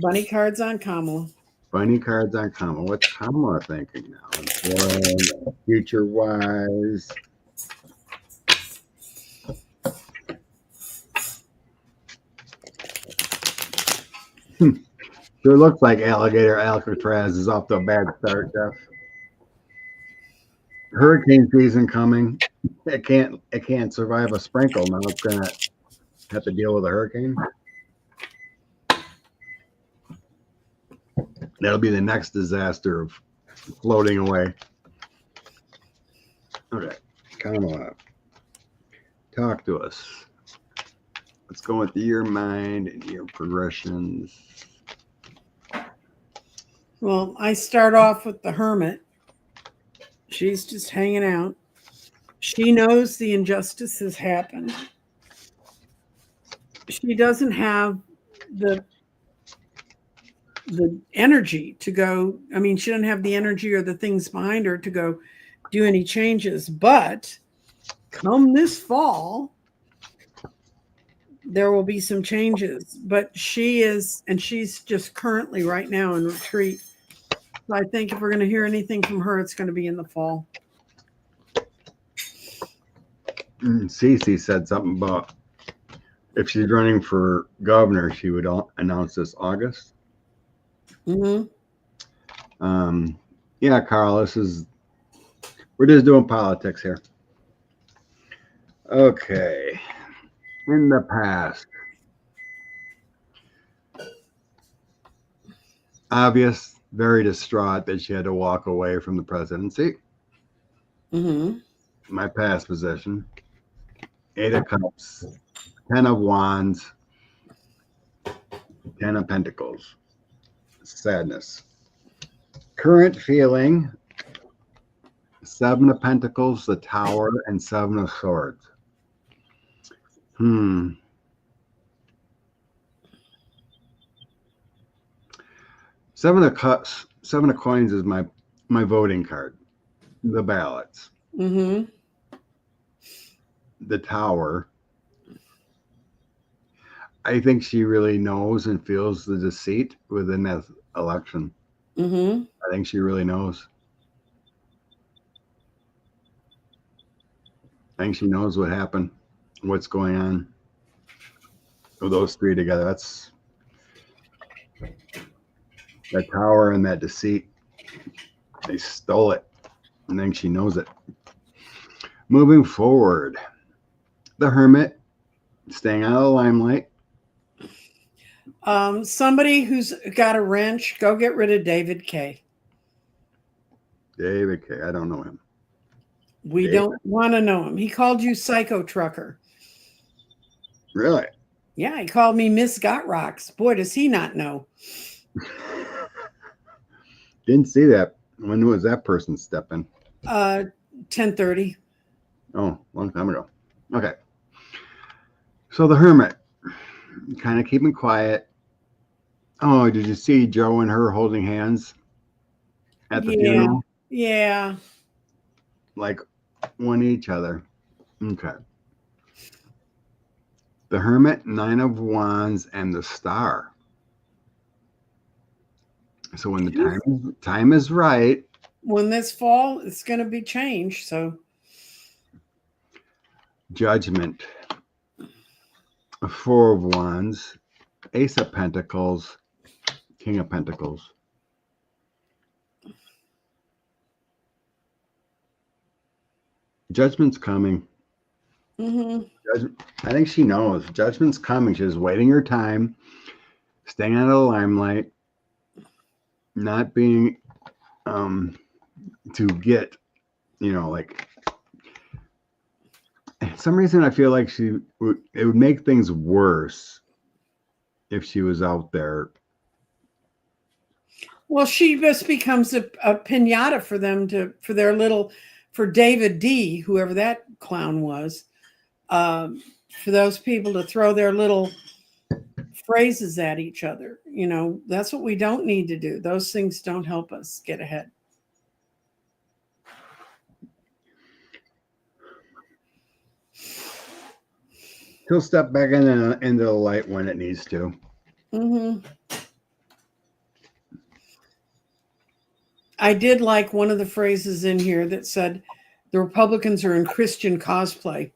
Bunny cards on Kamala. Bunny cards on Kamala. What's Kamala thinking now? Future wise. Sure looks like Alligator Alcatraz is off to a bad start, Jeff. Hurricane season coming. It can't survive a sprinkle. Now it's gonna have to deal with a hurricane. That'll be the next disaster of floating away. Okay, Kamala, talk to us. Let's go with your mind and your progressions. Well, I start off with the Hermit. She's just hanging out. She knows the injustice has happened. She doesn't have the energy to go. I mean, she doesn't have the energy or the things behind her to go do any changes. But come this fall, there will be some changes. But she's just currently right now in retreat. So I think if we're going to hear anything from her, it's going to be in the fall. Cece said something about if she's running for governor, she would announce this August. Mm-hmm. Yeah, Carl, we're just doing politics here. Okay. In the past, obvious, very distraught that she had to walk away from the presidency. Mm-hmm. My past position, 8 of Cups, 10 of Wands, 10 of Pentacles. Sadness. Current feeling, 7 of Pentacles, the Tower, and 7 of Swords. 7 of Cups, 7 of Coins is my voting card. The ballots. Mm-hmm. The Tower. I think she really knows and feels the deceit within that election. Mm-hmm. I think she really knows. I think she knows what happened, what's going on with those 3 together. That's that Tower and that deceit. They stole it. I think she knows it. Moving forward, the Hermit, staying out of the limelight. Somebody who's got a wrench, go get rid of David K. David K. I don't know him. We don't want to know him. He called you Psycho Trucker. Really? Yeah, he called me Miss Got Rocks. Boy, does he not know. Didn't see that. When was that person stepping? 10:30. Oh, long time ago. Okay. So the hermit, kind of keeping quiet. Oh, did you see Joe and her holding hands at the Yeah, funeral? yeah. Like one each other. Okay. The hermit, nine of wands, and the star. So when the time is right, When this fall, it's going to be changed. So judgment, four of wands, ace of pentacles, king of pentacles. Judgment's coming. I think she knows. Judgment's coming. She's waiting her time, staying out of the limelight, not being to get, like some reason I feel like it would make things worse if she was out there. Well, she just becomes a pinata for them for David D, whoever that clown was, for those people to throw their little phrases at each other. That's what we don't need to do. Those things don't help us get ahead. He'll step back into the light when it needs to. I did like one of the phrases in here that said, the Republicans are in Christian cosplay.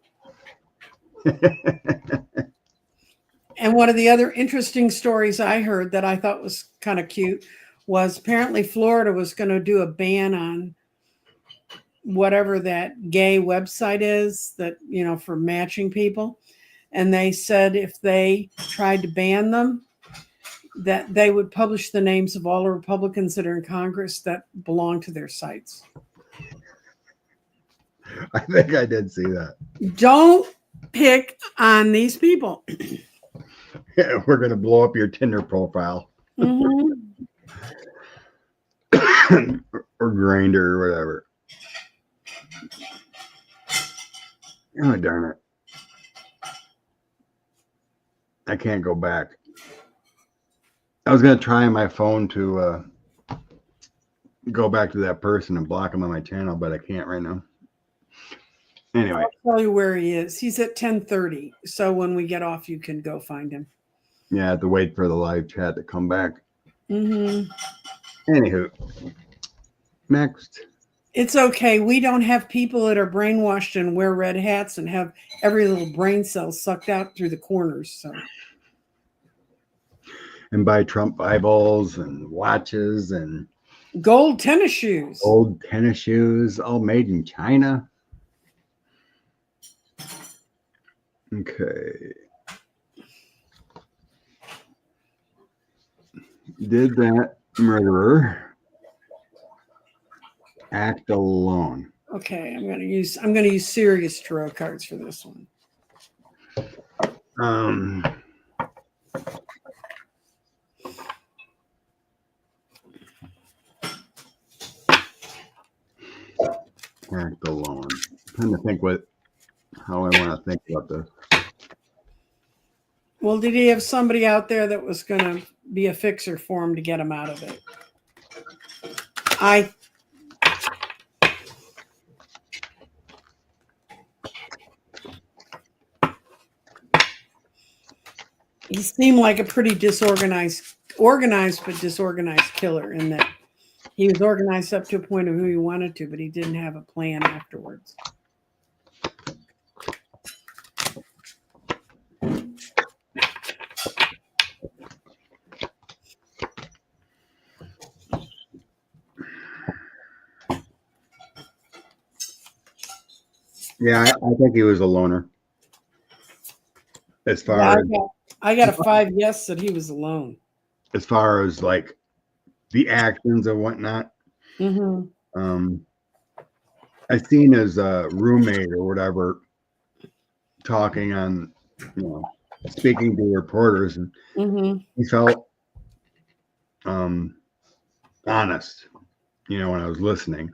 And one of the other interesting stories I heard that I thought was kind of cute was apparently Florida was going to do a ban on whatever that gay website is that, for matching people. And they said if they tried to ban them, that they would publish the names of all the Republicans that are in Congress that belong to their sites. I think I did see that. Don't pick on these people. Yeah, we're going to blow up your Tinder profile. Or Grinder or whatever. Oh, darn it. I can't go back. I was going to try on my phone to go back to that person and block him on my channel, but I can't right now. Anyway. I'll tell you where he is. He's at 10:30. So when we get off, you can go find him. Yeah, I have to wait for the live chat to come back. Anywho. Next. It's okay. We don't have people that are brainwashed and wear red hats and have every little brain cell sucked out through the corners. So. And buy Trump Bibles and watches and gold tennis shoes. Old tennis shoes, all made in China. Okay. Did that murderer act alone? Okay, I'm gonna use serious tarot cards for this one. Act alone. I'm trying to think how I want to think about this. Well, did he have somebody out there that was going to be a fixer for him to get him out of it? He seemed like a pretty organized but disorganized killer in that he was organized up to a point of who he wanted to, but he didn't have a plan afterwards. Yeah, I think he was a loner. As far as I got a 5 yes that he was alone. As far as like the actions and whatnot. I seen his roommate or whatever talking on, speaking to reporters, and he felt honest, when I was listening.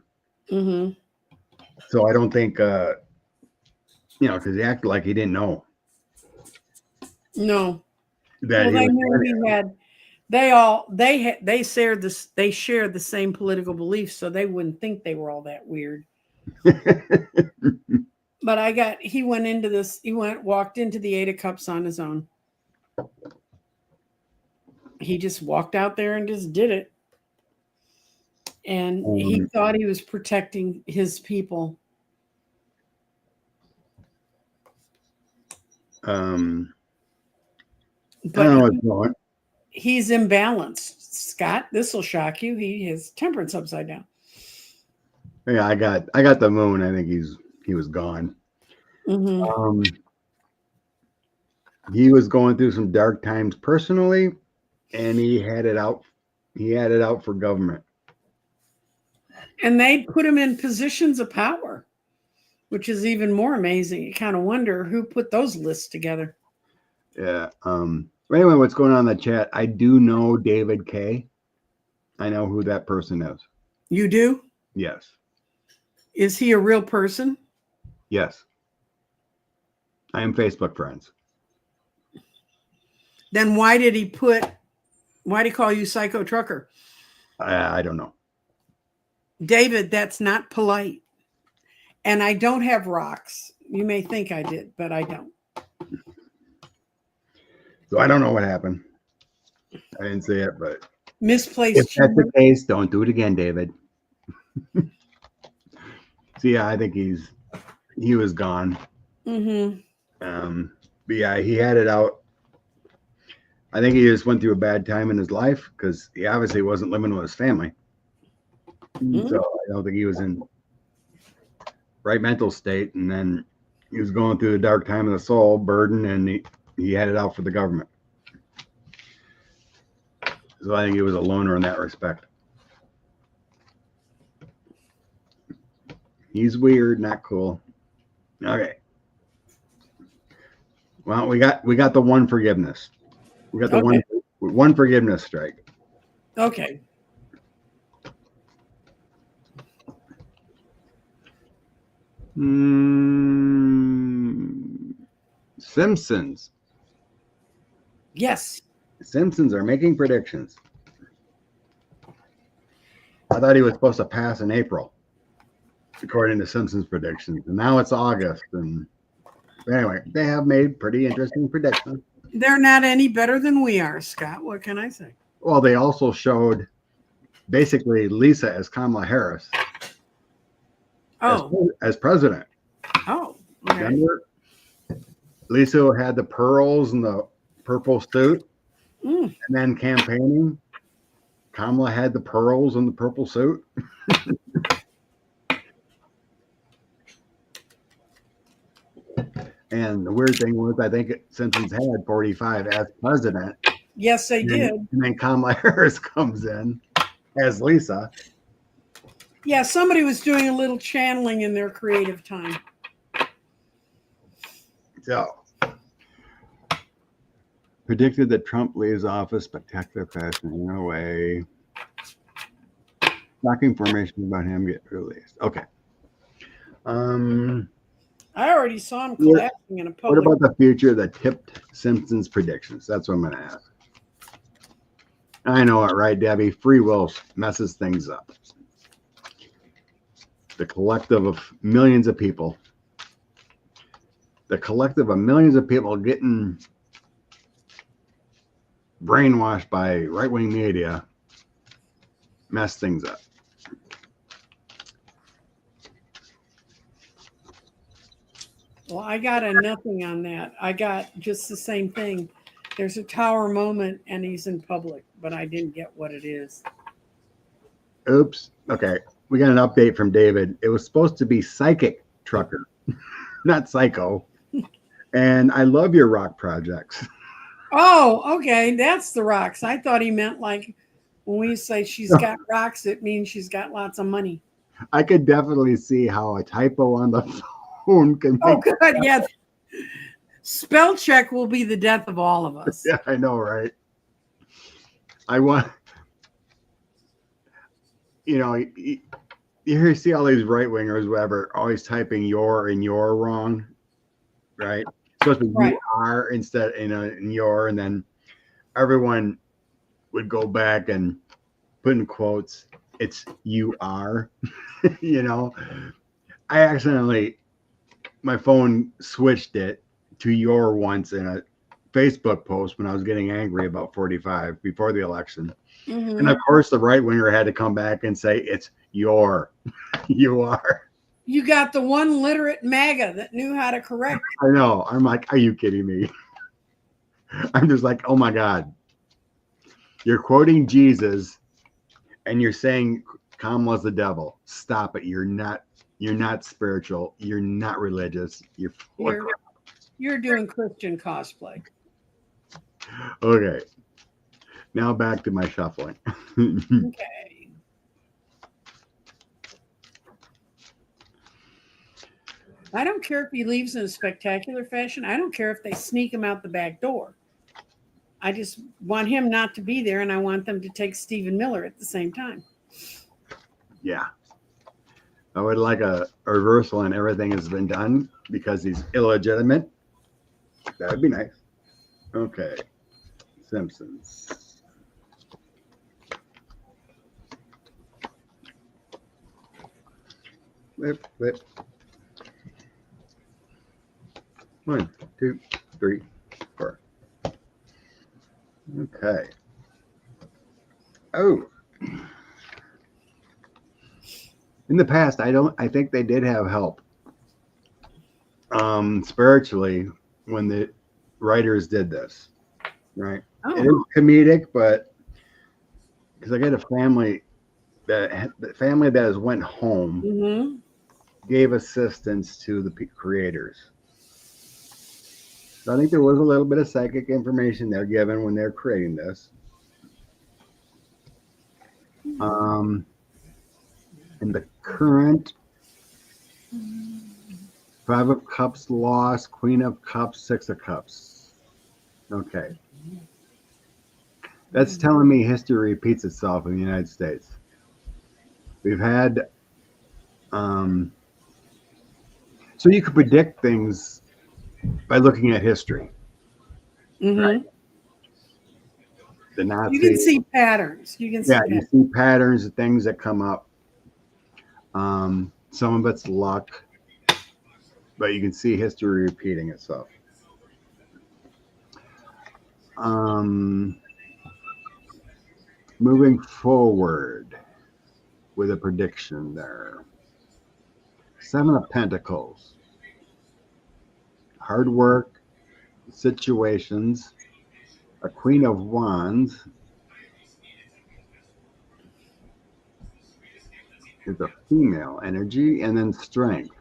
So I don't think, because he acted like he didn't know No. that Well, he they was. knew he had. They shared this. They shared the same political beliefs, so they wouldn't think they were all that weird. But he went into this. Walked into the Eight of Cups on his own. He just walked out there and just did it. And he thought he was protecting his people. I don't know what's going. He's imbalanced, Scott. This will shock you. His temperance upside down. Yeah, I got the moon. I think he was gone. Mm-hmm. He was going through some dark times personally, and he had it out. He had it out for government. And they put him in positions of power, which is even more amazing. You kind of wonder who put those lists together. Yeah. But anyway, what's going on in the chat? I do know David K. I know who that person is. You do? Yes. Is he a real person? Yes. I am Facebook friends. Then why did he call you Psycho Trucker? I don't know. David, that's not polite. And I don't have rocks. You may think I did, but I don't. So I don't know what happened. I didn't see it, but misplaced. If that's the case, don't do it again, David. So yeah, I think he was gone. Mm-hmm. But yeah, he had it out. I think he just went through a bad time in his life because he obviously wasn't living with his family. Mm-hmm. So I don't think he was in right mental state. And then he was going through the dark time of the soul burden, and he had it out for the government. So I think he was a loner in that respect. He's weird, not cool. Okay. Well, we got the one forgiveness. We got the one forgiveness strike. Okay. Simpsons. Yes. Simpsons are making predictions. I thought he was supposed to pass in April, according to Simpsons predictions. And now it's August. And anyway, they have made pretty interesting predictions. They're not any better than we are, Scott. What can I say? Well, they also showed basically Lisa as Kamala Harris. As president. Oh, okay. Remember? Lisa had the pearls and the purple suit, and then campaigning. Kamala had the pearls and the purple suit. And the weird thing was, I think Simpsons had 45 as president. Yes, they did. And then Kamala Harris comes in as Lisa. Yeah, somebody was doing a little channeling in their creative time. So, predicted that Trump leaves office, spectacular fashion in a way. Shocking information about him get released. Okay. I already saw him collapsing in a public. What about the future that tipped Simpsons predictions? That's what I'm going to ask. I know it, right, Debbie? Free will messes things up. The collective of millions of people. The collective of millions of people getting brainwashed by right-wing media mess things up. Well, I got a nothing on that. I got just the same thing. There's a tower moment and he's in public, but I didn't get what it is. Oops. Okay. We got an update from David. It was supposed to be Psychic Trucker, not Psycho. And I love your rock projects. Oh, okay. That's the rocks. I thought he meant like when we say she's got rocks, it means she's got lots of money. I could definitely see how a typo on the phone can make. Oh, good. Yes. Spell check will be the death of all of us. Yeah, I know, right? I want, you see all these right wingers, whatever, always typing your and your wrong, right? So it's Right. you are instead in your, and then everyone would go back and put in quotes, it's you are, you know. I accidentally, my phone switched it to your once in a Facebook post when I was getting angry about 45 before the election. And of course, the right winger had to come back and say, it's your, you are. You got the one literate MAGA that knew how to correct. I know. I'm like, are you kidding me? I'm just like, oh my God. You're quoting Jesus and you're saying Kamala's the devil. Stop it. You're not spiritual. You're not religious. You're doing Christian cosplay. Okay. Now back to my shuffling. Okay. I don't care if he leaves in a spectacular fashion. I don't care if they sneak him out the back door. I just want him not to be there, and I want them to take Stephen Miller at the same time. Yeah. I would like a reversal and everything has been done because he's illegitimate. That would be nice. Okay. Simpsons. Flip, flip. 1, 2, 3, 4. Okay. Oh. In the past, I think they did have help spiritually when the writers did this, right? Oh. It is comedic, but because I get a family that has went home gave assistance to the creators. So I think there was a little bit of psychic information they're given when they're creating this. In the current 5 of Cups lost, Queen of Cups, 6 of Cups. Okay. That's telling me history repeats itself in the United States. We've had, so you could predict things by looking at history. Right? The Nazis. You can see patterns. You see patterns of things that come up. Some of it's luck, but you can see history repeating itself. Moving forward with a prediction there. 7 of Pentacles. Hard work, situations, a Queen of Wands is a female energy, and then strength.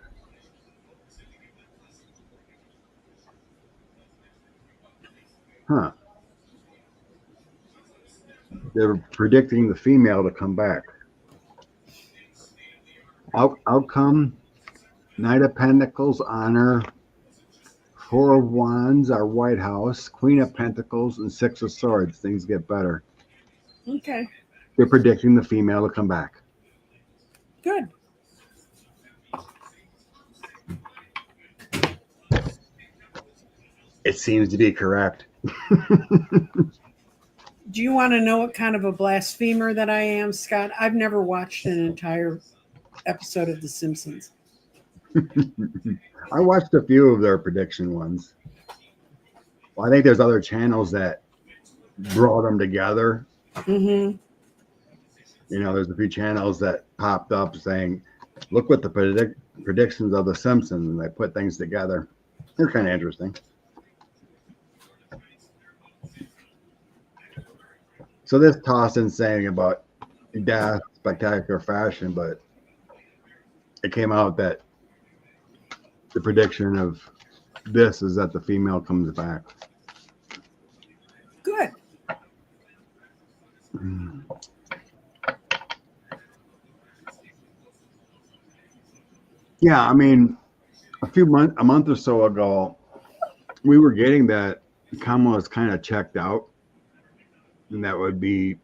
Huh. They're predicting the female to come back. Outcome, Knight of Pentacles, honor, 4 of Wands, our White House, Queen of Pentacles, and 6 of Swords. Things get better. Okay. They're predicting the female to come back. Good. It seems to be correct. Do you want to know what kind of a blasphemer that I am, Scott? I've never watched an entire episode of The Simpsons. I watched a few of their prediction ones. Well, I think there's other channels that brought them together. You know, there's a few channels that popped up saying, look what the predictions of The Simpsons, and they put things together. They're kind of interesting. So this Tossin saying about death, spectacular fashion, but it came out that the prediction of this is that the female comes back. Good. Yeah, I mean, a month or so ago, we were getting that Kamala is kind of checked out. And that would be,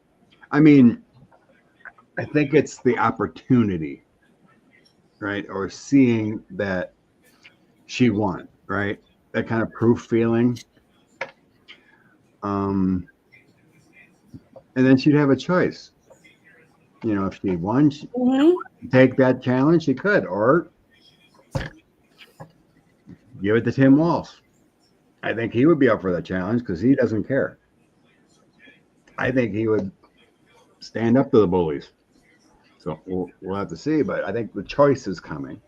I mean, I think it's the opportunity right? Or seeing that she won, right? That kind of proof feeling. Um, and then she'd have a choice. If she won, Mhm. take that challenge, she could, or give it to Tim Walsh. I think he would be up for the challenge because he doesn't care. I think he would stand up to the bullies. So we'll have to see, but I think the choice is coming.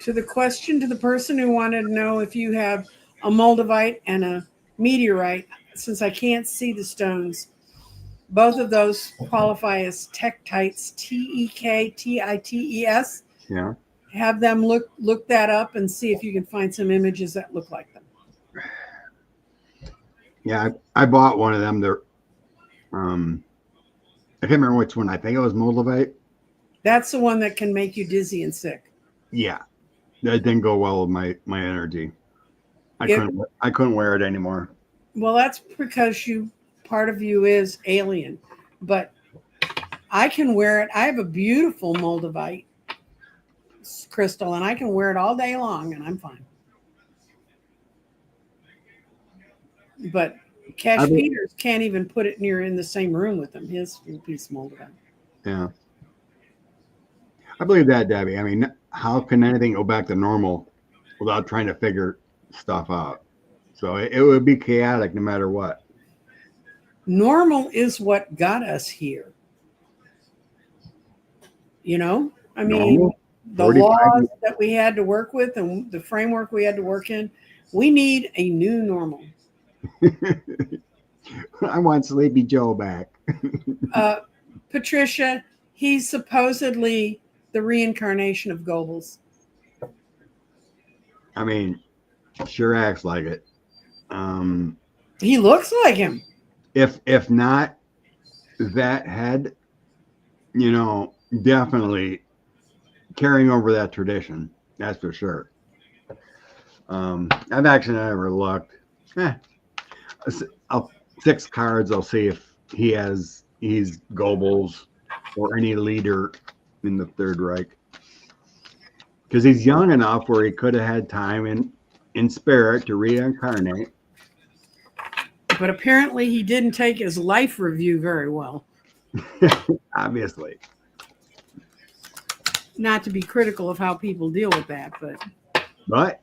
To the question to the person who wanted to know if you have a moldavite and a meteorite, since I can't see the stones, both of those qualify as tektites, Tektites. Yeah. Have them look that up and see if you can find some images that look like them. Yeah, I bought one of them. I can't remember which one. I think it was Moldavite. That's the one that can make you dizzy and sick. Yeah, that didn't go well with my energy. I couldn't wear it anymore. Well, that's because part of you is alien, but I can wear it. I have a beautiful moldavite crystal, and I can wear it all day long, and I'm fine. But Cash Peters can't even put it in the same room with him. His piece moldavite. Yeah, I believe that, Debbie. I mean, how can anything go back to normal without trying to figure stuff out? So it would be chaotic no matter what. Normal is what got us here. I mean, the laws that we had to work with and the framework we had to work in, we need a new normal. I want Sleepy Joe back. Patricia, he's supposedly the reincarnation of Goebbels. I mean, sure acts like it. He looks like him. If not that head, definitely carrying over that tradition. That's for sure. I've actually never looked. 6 cards. I'll see if he's Goebbels or any leader in the Third Reich, because he's young enough where he could have had time in spirit to reincarnate. But apparently he didn't take his life review very well. Obviously. Not to be critical of how people deal with that, but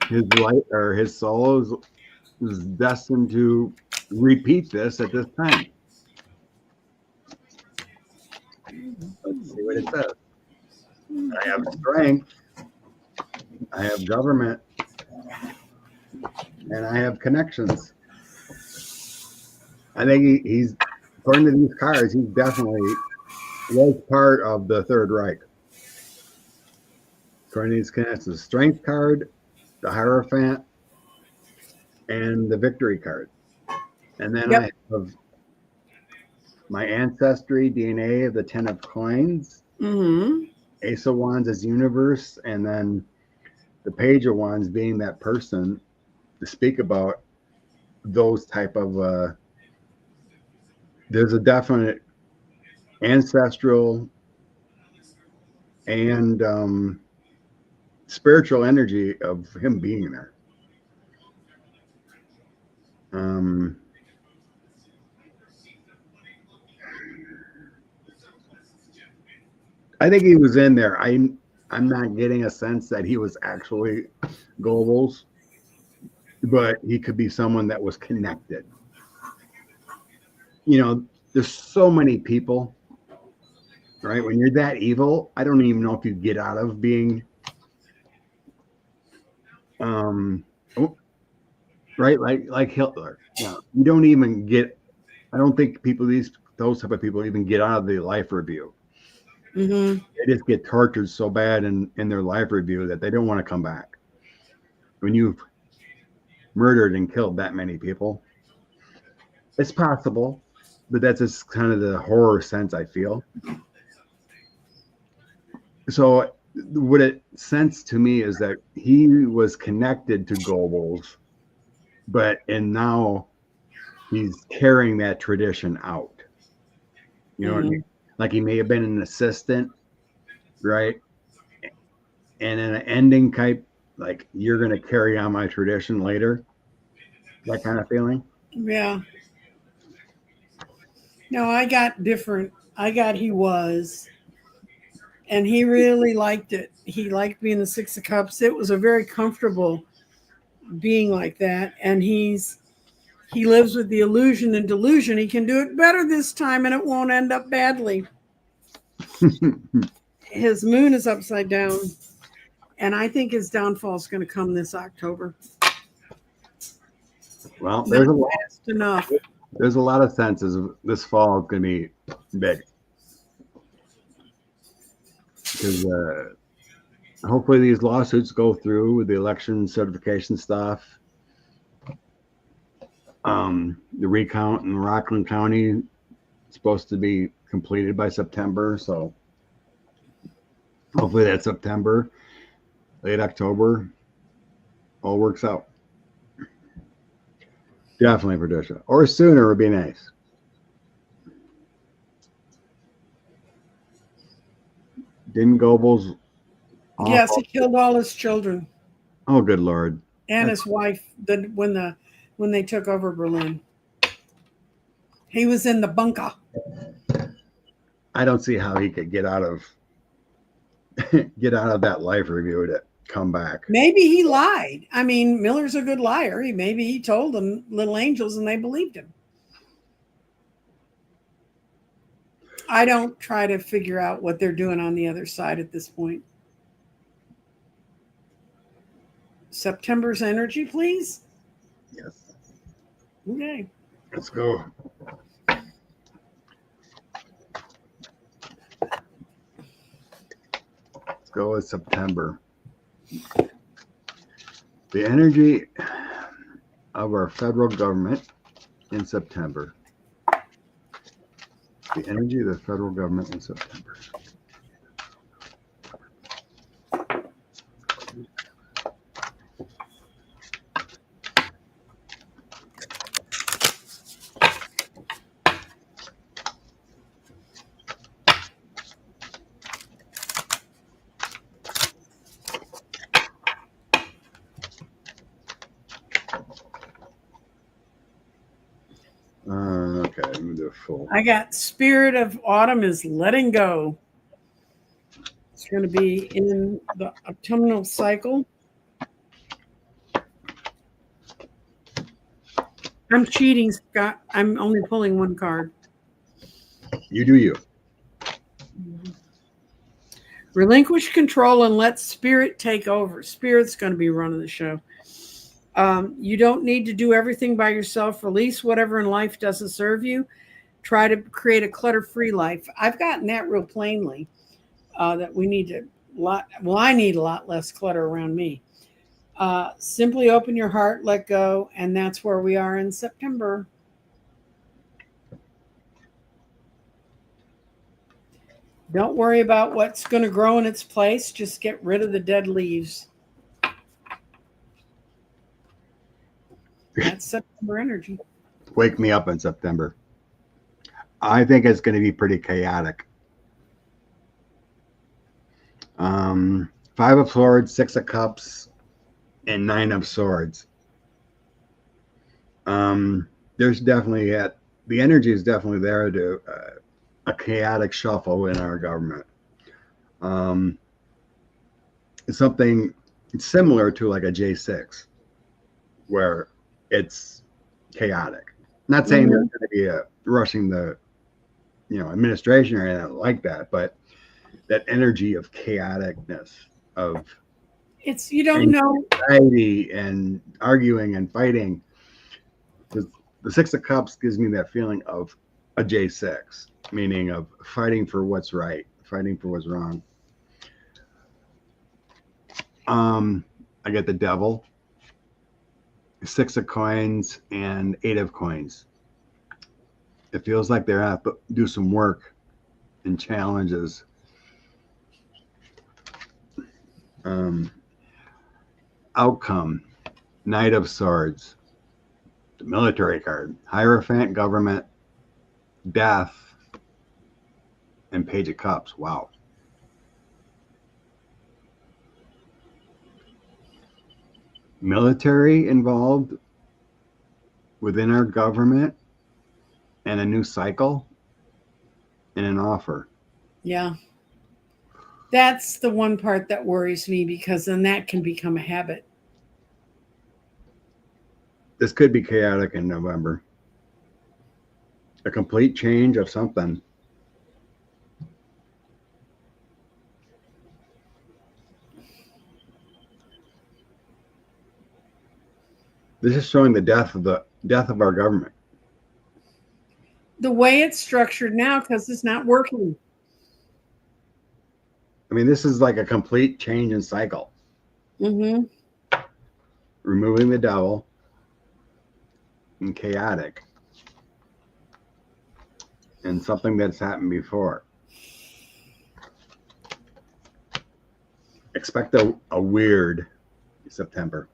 his life or his soul is destined to repeat this at this time. Let's see what it says. I have strength, I have government, and I have connections. I think he's, according to these cards, he definitely was part of the Third Reich. According to these connections, the strength card, the Hierophant, and the victory card. And then I have my ancestry DNA of the 10 of coins, Ace of Wands as universe, and then the Page of Wands being that person to speak about those type of there's a definite ancestral and spiritual energy of him being there. I think he was in there. I'm not getting a sense that he was actually Goebbels, but he could be someone that was connected. There's so many people, right? When you're that evil, I don't even know if you get out of being right, like Hitler. You don't even get. I don't think those type of people even get out of the life review. They just get tortured so bad in their life review that they don't want to come back. When you've murdered and killed that many people, it's possible, but that's just kind of the horror sense I feel. So what it sensed to me is that he was connected to Goebbels, and now he's carrying that tradition out. You know what I Mhm. mean? Like he may have been an assistant, right? And in an ending type, like you're going to carry on my tradition later. That kind of feeling. Yeah. No, I got different. I got he was, and he really liked it. He liked being the Six of Cups. It was a very comfortable being like that, and he lives with the illusion and delusion. He can do it better this time, and it won't end up badly. His moon is upside down, and I think his downfall is going to come this October. Well, Not fast enough. there's a lot of senses this fall is going to be big because hopefully these lawsuits go through with the election certification stuff. The recount in Rockland County is supposed to be completed by September, so hopefully that September, late October, all works out. Definitely, Patricia, or sooner would be nice. Didn't Goebbels? Yes, he killed all his children Oh, good Lord! and his wife. When they took over Berlin, he was in the bunker. I don't see how he could get out of that life review to come back. Maybe he lied. I mean, Miller's a good liar. Maybe he told them little angels and they believed him. I don't try to figure out what they're doing on the other side at this point. September's energy, please. Yes. Okay. Let's go. Let's go with September. The energy of our federal government in September. The energy of the federal government in September. Okay, let me do a full. I got spirit of autumn is letting go. It's going to be in the autumnal cycle. I'm cheating, Scott. I'm only pulling one card. You do you. Relinquish control and let spirit take over. Spirit's going to be running the show. You don't need to do everything by yourself. Release whatever in life doesn't serve you. Try to create a clutter-free life. I've gotten that real plainly, that we need I need a lot less clutter around me. Simply open your heart, let go, and that's where we are in September. Don't worry about what's going to grow in its place. Just get rid of the dead leaves. That's September energy. Wake me up in September. I think it's going to be pretty chaotic. 5 of Swords, 6 of Cups, and 9 of Swords. There's definitely the energy is definitely there to a chaotic shuffle in our government. It's something similar to like a J6, where it's chaotic. Not saying there's going to be a rushing the administration or anything like that, but that energy of chaoticness, of It's, you don't know. anxiety and arguing and fighting. The 6 of Cups gives me that feeling of a J6, meaning of fighting for what's right, fighting for what's wrong. I get the Devil, 6 of Coins, and 8 of Coins. It feels like they're have to do some work and challenges. Outcome, Knight of Swords. The military card. Hierophant, government, death, and Page of Cups. Wow. Military involved within our government and a new cycle and an offer. Yeah. That's the one part that worries me because then that can become a habit. This could be chaotic in November. A complete change of something. This is showing the death of our government. The way it's structured now, because it's not working. I mean, this is like a complete change in cycle. Mm-hmm. Removing the devil and chaotic. And something that's happened before. Expect a weird September.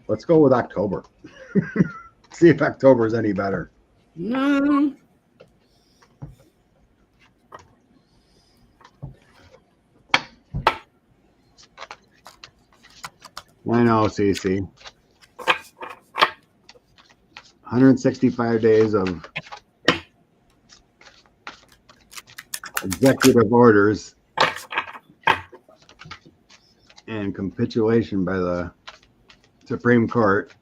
Let's go with October. See if October is any better. No. I know, Cece. 165 days of executive orders and capitulation by the Supreme Court.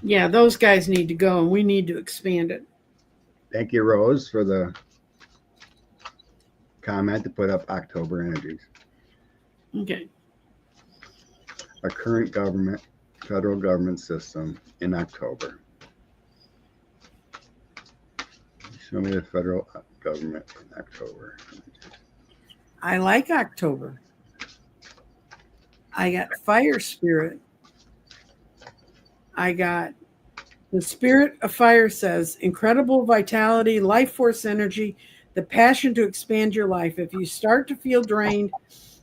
Yeah, those guys need to go and we need to expand it. Thank you, Rose, for the comment to put up October energies. Okay. Our current government, federal government system in October. Show me the federal government in October. I like October. I got fire spirit. I got the spirit of fire says incredible vitality, life force energy, the passion to expand your life. If you start to feel drained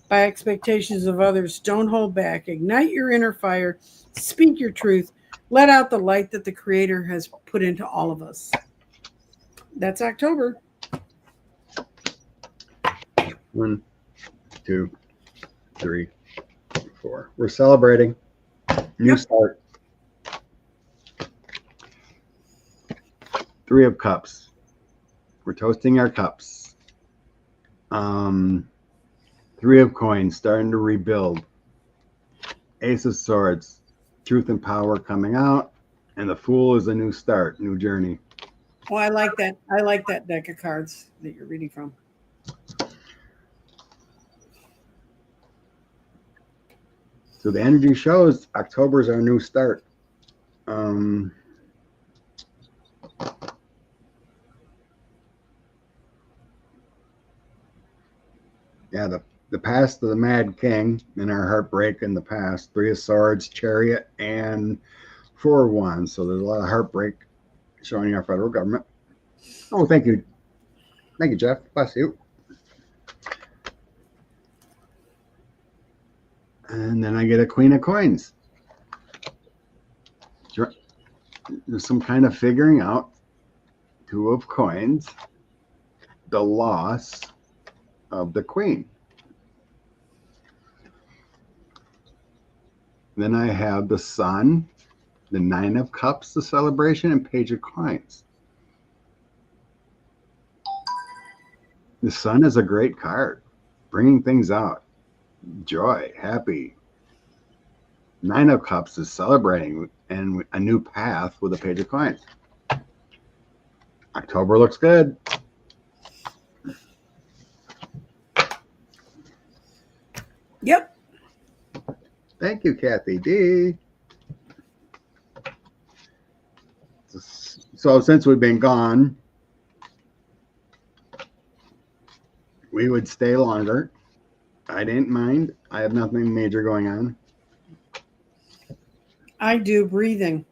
by expectations of others, don't hold back. Ignite your inner fire. Speak your truth. Let out the light that the Creator has put into all of us. That's October. 1, 2, 3, 4. We're celebrating. New start. 3 of Cups. We're toasting our cups. 3 of Coins, starting to rebuild. Ace of Swords, truth and power coming out. And the Fool is a new start, new journey. Oh, I like that. I like that deck of cards that you're reading from. So the energy shows October is our new start. Yeah, the past of the Mad King and our heartbreak in the past. 3 of Swords, Chariot, and 4 of Wands. So there's a lot of heartbreak showing our federal government. Oh, thank you. Thank you, Jeff. Bless you. And then I get a Queen of Coins. There's some kind of figuring out. 2 of Coins. The loss of the Queen. Then I have the Sun, the 9 of Cups, the celebration, and Page of Coins. The Sun is a great card, bringing things out. Joy, happy. 9 of Cups is celebrating and a new path with a Page of Coins. October looks good. Yep. Thank you, Kathy D. So since we've been gone, we would stay longer. I didn't mind. I have nothing major going on. I do breathing.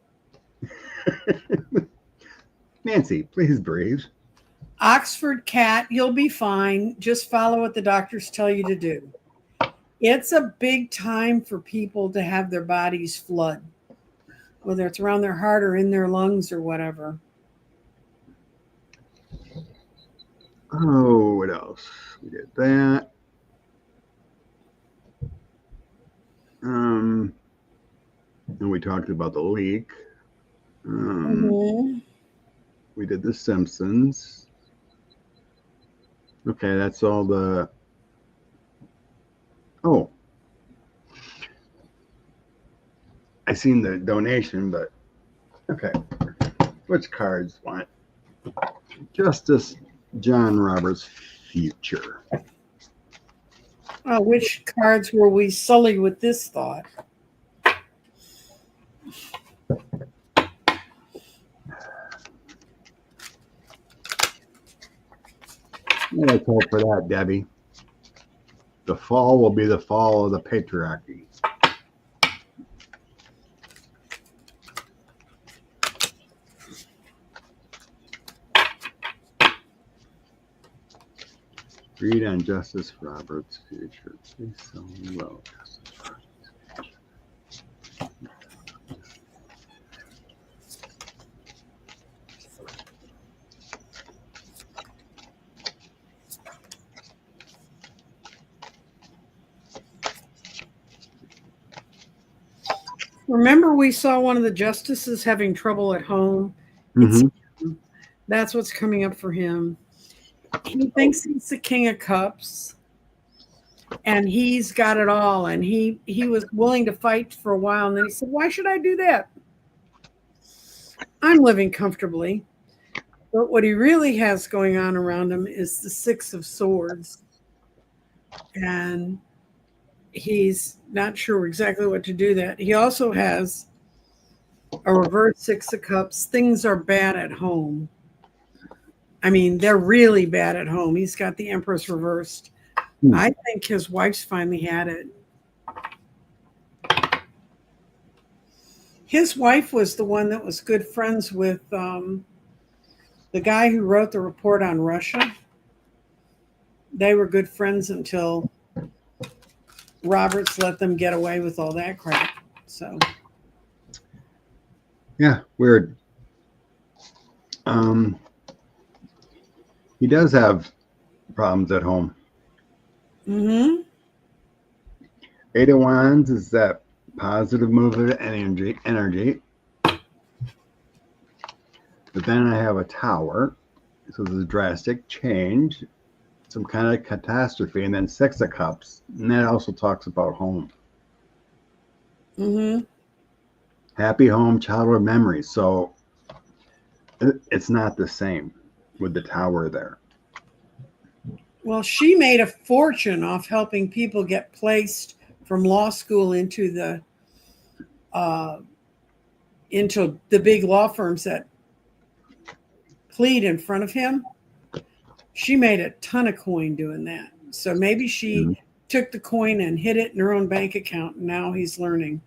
Nancy, please breathe. Oxford cat, you'll be fine. Just follow what the doctors tell you to do. It's a big time for people to have their bodies flood, whether it's around their heart or in their lungs or whatever. Oh, what else? We did that. And we talked about the leak. We did the Simpsons. Okay, that's all the. Oh, I seen the donation, but okay. Which cards want? Justice John Roberts' future. Which cards were we sullied with this thought? Let's hope for that, Debbie. The fall will be the fall of the patriarchy. Read on Justice Roberts' future. Please so well, Justice Roberts' future. Remember, we saw one of the justices having trouble at home. That's what's coming up for him. He thinks he's the King of Cups, and he's got it all. And he was willing to fight for a while, and then he said, "Why should I do that? I'm living comfortably." But what he really has going on around him is the Six of Swords, and he's not sure exactly what to do that. He also has a reverse Six of Cups. Things are bad at home. I mean, they're really bad at home. He's got the Empress reversed. I think his wife's finally had it. His wife was the one that was good friends with the guy who wrote the report on Russia. They were good friends until Roberts let them get away with all that crap. So, yeah, weird. He does have problems at home. Eight of Wands is that positive movement energy. But then I have a Tower. So there's a drastic change, some kind of catastrophe, and then Six of Cups. And that also talks about home. Happy home, childhood memories. So it's not the same with the Tower there. Well, she made a fortune off helping people get placed from law school into the big law firms that plead in front of him. She made a ton of coin doing that. So maybe she took the coin and hid it in her own bank account, and now he's learning.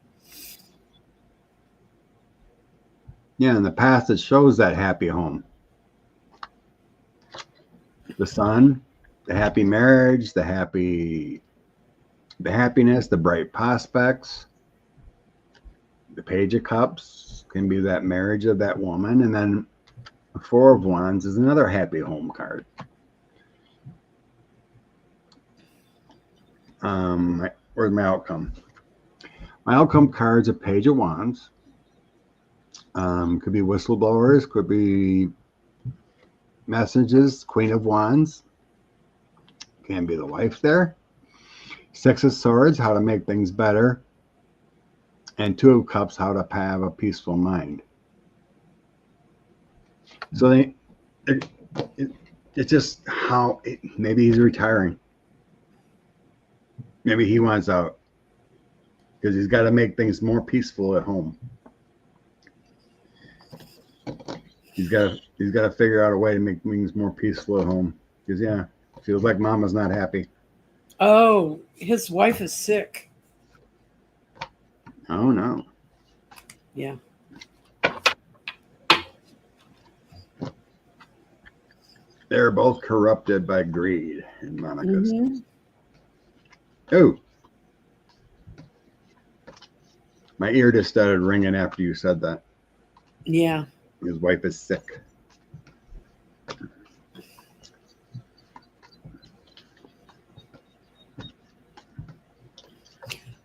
Yeah, in the past it shows that happy home. The Sun, the happy marriage, the happiness, the bright prospects. The Page of Cups can be that marriage of that woman, and then the Four of Wands is another happy home card. Where's my outcome? My outcome cards are Page of Wands. Could be whistleblowers, could be messages, Queen of Wands. Can be the wife there. Six of Swords, how to make things better. And Two of Cups, how to have a peaceful mind. So it's just how maybe he's retiring. Maybe he wants out because he's got to make things more peaceful at home. He's got to figure out a way to make things more peaceful at home. Because it feels like Mama's not happy. Oh, his wife is sick. Oh no. Yeah. They're both corrupted by greed in Monica's. Mm-hmm. Oh, my ear just started ringing after you said that. Yeah. His wife is sick.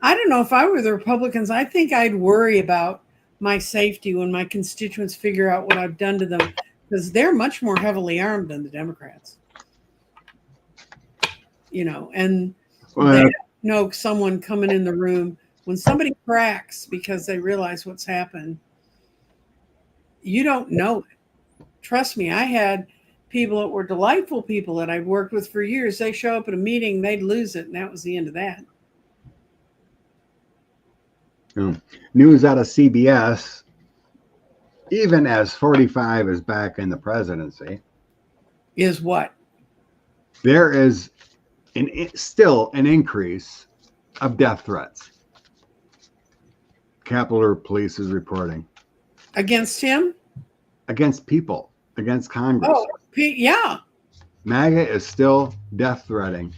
I don't know if I were the Republicans, I think I'd worry about my safety when my constituents figure out what I've done to them, because they're much more heavily armed than the Democrats. You know, and they don't know someone coming in the room. When somebody cracks because they realize what's happened, you don't know it. Trust me, I had people that were delightful people that I'd worked with for years. They show up at a meeting, they'd lose it, and that was the end of that. News out of CBS, even as 45 is back in the presidency, Is what? there is still an increase of death threats. Capitol Police is reporting. Against him? Against people, against Congress. Oh, yeah. MAGA is still death threatening.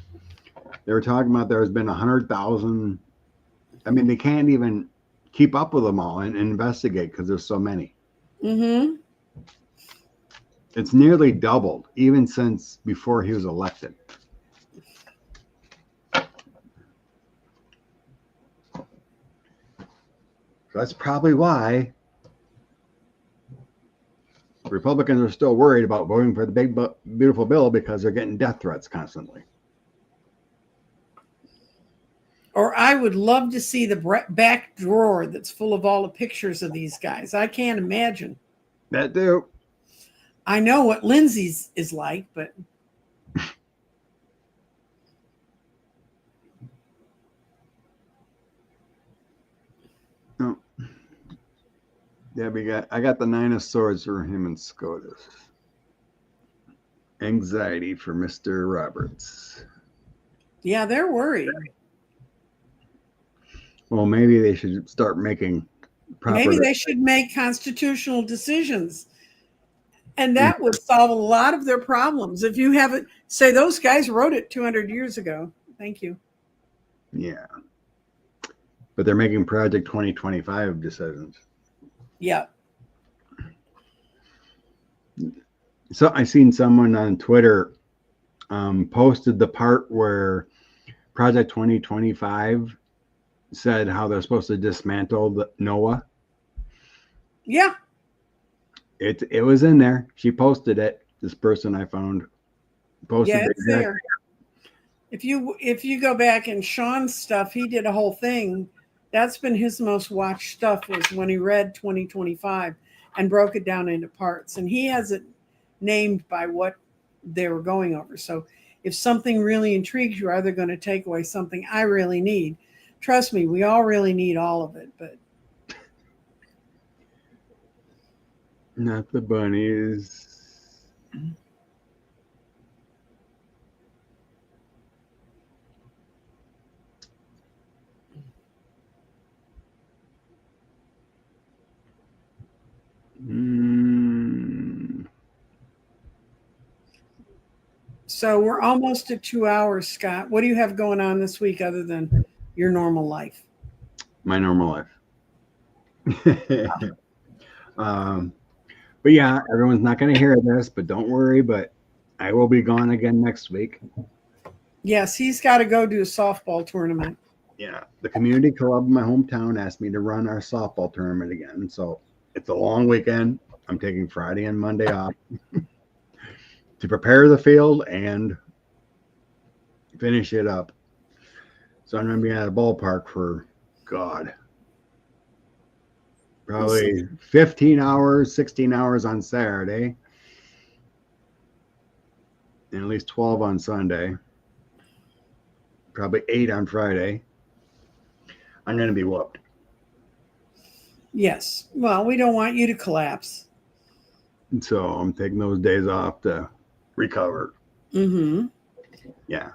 They were talking about there has been 100,000. I mean, they can't even keep up with them all and investigate because there's so many. Mm-hmm. It's nearly doubled, even since before he was elected. That's probably why Republicans are still worried about voting for the big, beautiful bill, because they're getting death threats constantly. Or I would love to see the back drawer that's full of all the pictures of these guys. I can't imagine. That do. I know what Lindsay's is like, but no. Yeah, I got the 9 of Swords for him and SCOTUS. Anxiety for Mr. Roberts. yeah, they're worried. Well, maybe they should start making proper. Maybe they should make constitutional decisions. And that would solve a lot of their problems. If you have it, say those guys wrote it 200 years ago. Thank you. Yeah. But they're making Project 2025 decisions. Yeah. So I seen someone on Twitter posted the part where Project 2025 said how they're supposed to dismantle the NOAA. Yeah. It was in there. She posted it. This person I found posted it. It's there. If you go back and Sean's stuff, he did a whole thing. That's been his most watched stuff, was when he read 2025 and broke it down into parts. And he has it named by what they were going over. So if something really intrigues you, are they going to take away something I really need? Trust me, we all really need all of it, but not the bunnies. So we're almost at 2 hours, Scott. What do you have going on this week other than your normal life? My normal life. But yeah, everyone's not going to hear this, but don't worry. But I will be gone again next week. Yes, he's got to go do a softball tournament. Yeah, the community club in my hometown asked me to run our softball tournament again. So it's a long weekend. I'm taking Friday and Monday off to prepare the field and finish it up. So I'm going to be at a ballpark for, God, probably 15 hours, 16 hours on Saturday, and at least 12 on Sunday, probably 8 on Friday. I'm going to be whooped. Yes. Well, we don't want you to collapse. So I'm taking those days off to recover. Mm-hmm. Yeah.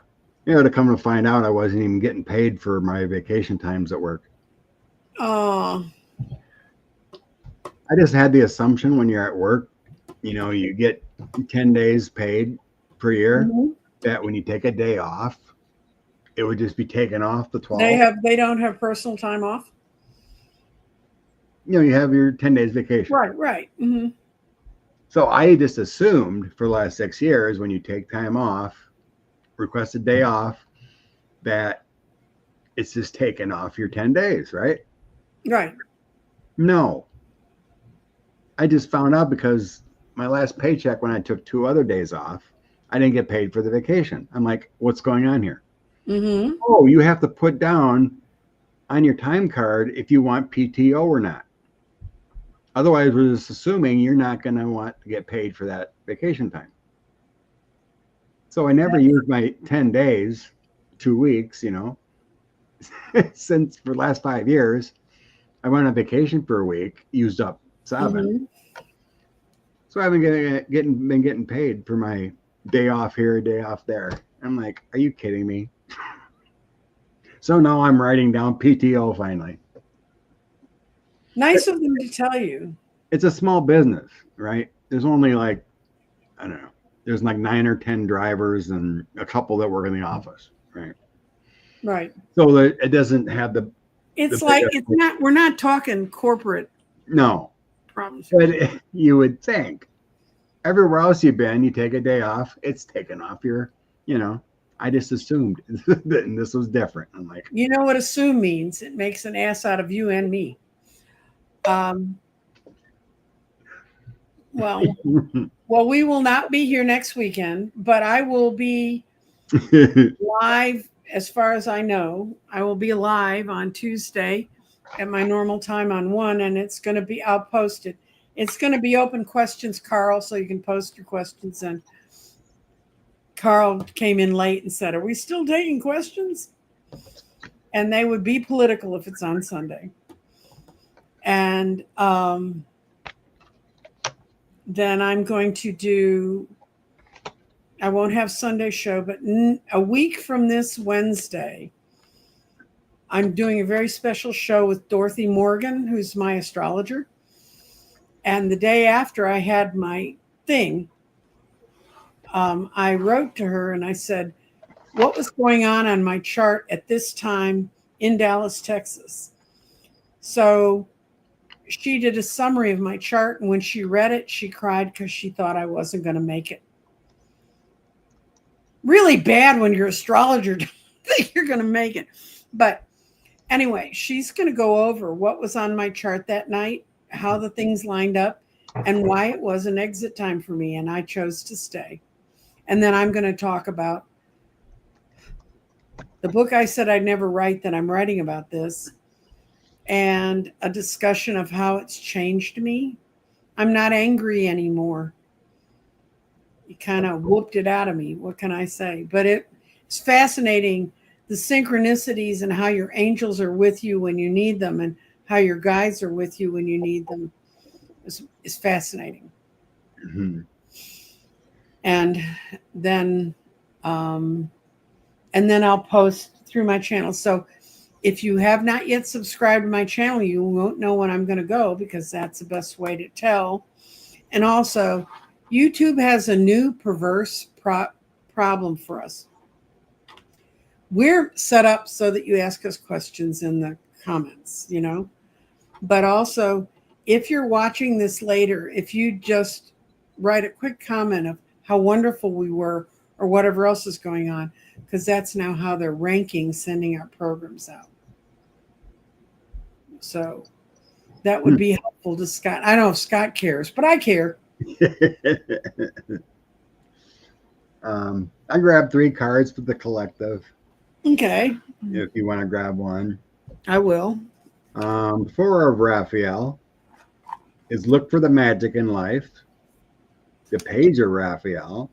To come to find out, I wasn't even getting paid for my vacation times at work. Oh. I just had the assumption when you're at work, you get 10 days paid per year, Mhm. that when you take a day off, it would just be taken off the 12. They don't have personal time off. You have your 10 days vacation. Right. Mm-hmm. So I just assumed for the last 6 years, when you take time off, request a day off, that it's just taken off your 10 days, right? Right. No. I just found out because my last paycheck, when I took 2 other days off, I didn't get paid for the vacation. I'm like, what's going on here? Mm-hmm. Oh, you have to put down on your time card if you want PTO or not. Otherwise, we're just assuming you're not going to want to get paid for that vacation time. So I never used my 10 days, 2 weeks, since for the last 5 years. I went on vacation for a week, used up 7. Mm-hmm. So I haven't been getting paid for my day off here, day off there. I'm like, are you kidding me? So now I'm writing down PTO finally. Nice of them to tell you. It's a small business, right? There's only like, I don't know, there's like 9 or 10 drivers and a couple that work in the office, right? Right. So that it doesn't have the. It's like it's not. We're not talking corporate. No. Problems. But you would think everywhere else you've been, you take a day off, it's taken off your, I just assumed that this was different. I'm like, you know what assume means? It makes an ass out of you and me. Well, we will not be here next weekend, but I will be live. As far as I know, I will be live on Tuesday at my normal time on 1, and it's going to be, I'll post it. It's going to be open questions, Carl, so you can post your questions. And Carl came in late and said, are we still taking questions? And they would be political if it's on Sunday. And then I'm going to do, I won't have Sunday show, but a week from this Wednesday, I'm doing a very special show with Dorothy Morgan, who's my astrologer. And the day after I had my thing, I wrote to her and I said, what was going on my chart at this time in Dallas, Texas? So she did a summary of my chart. And when she read it, she cried because she thought I wasn't going to make it. Really bad when your astrologer doesn't think you're going to make it. But anyway, she's going to go over what was on my chart that night, how the things lined up, and why it was an exit time for me. And I chose to stay. And then I'm going to talk about the book I said I'd never write, that I'm writing about this, and a discussion of how it's changed me. I'm not angry anymore. You kind of whooped it out of me. What can I say? But it's fascinating, the synchronicities and how your angels are with you when you need them and how your guides are with you when you need them is fascinating. Mm-hmm. And then I'll post through my channel. So if you have not yet subscribed to my channel, you won't know when I'm going to go, because that's the best way to tell. And also, YouTube has a new perverse problem for us. We're set up so that you ask us questions in the comments, but also if you're watching this later, if you just write a quick comment of how wonderful we were or whatever else is going on, because that's now how they're ranking sending our programs out. So that would be helpful to Scott. I don't know if Scott cares, but I care. I grabbed 3 cards for the collective. Okay. If you want to grab one. I will. 4 of Raphael is look for the magic in life. The Page of Raphael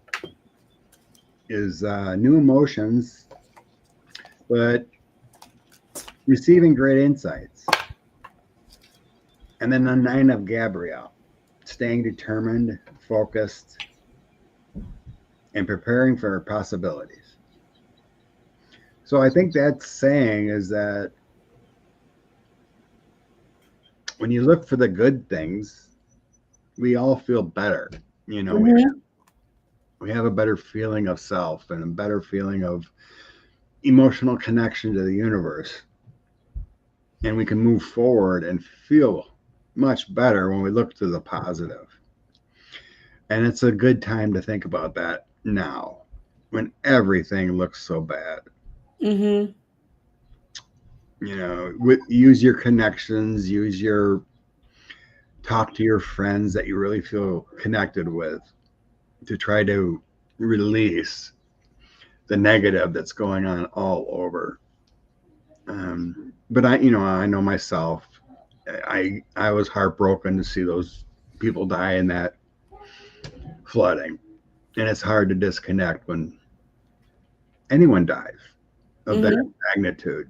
is new emotions, but receiving great insights. And then the 9 of Gabriel, staying determined, focused, and preparing for possibilities. So I think that's saying is that when you look for the good things, we all feel better, Mm-hmm. we have a better feeling of self and a better feeling of emotional connection to the universe. And we can move forward and feel much better when we look to the positive. And it's a good time to think about that now when everything looks so bad. Mm-hmm. You know, use your connections, talk to your friends that you really feel connected with to try to release the negative that's going on all over. But I know myself. I was heartbroken to see those people die in that flooding, and it's hard to disconnect when anyone dies of that magnitude.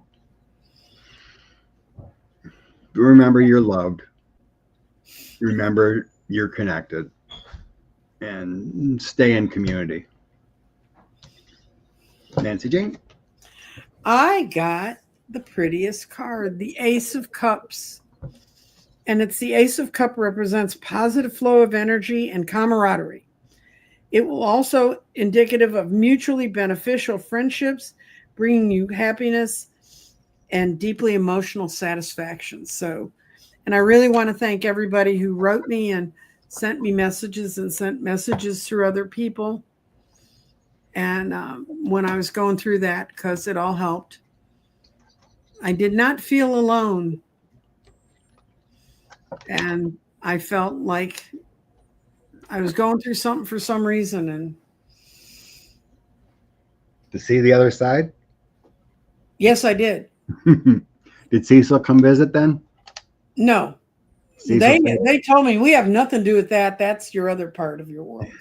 Remember you're loved. Remember you're connected, and stay in community. Nancy Jane? I got the prettiest card, the Ace of Cups. And it's the Ace of Cup represents positive flow of energy and camaraderie. It will also indicative of mutually beneficial friendships, bringing you happiness and deeply emotional satisfaction. So, and I really want to thank everybody who wrote me and sent me messages and sent messages through other people. And when I was going through that, because it all helped, I did not feel alone. And I felt like I was going through something for some reason. And To see the other side? yes, I did. Did Cecil come visit then? No, they told me we have nothing to do with that. That's your other part of your world.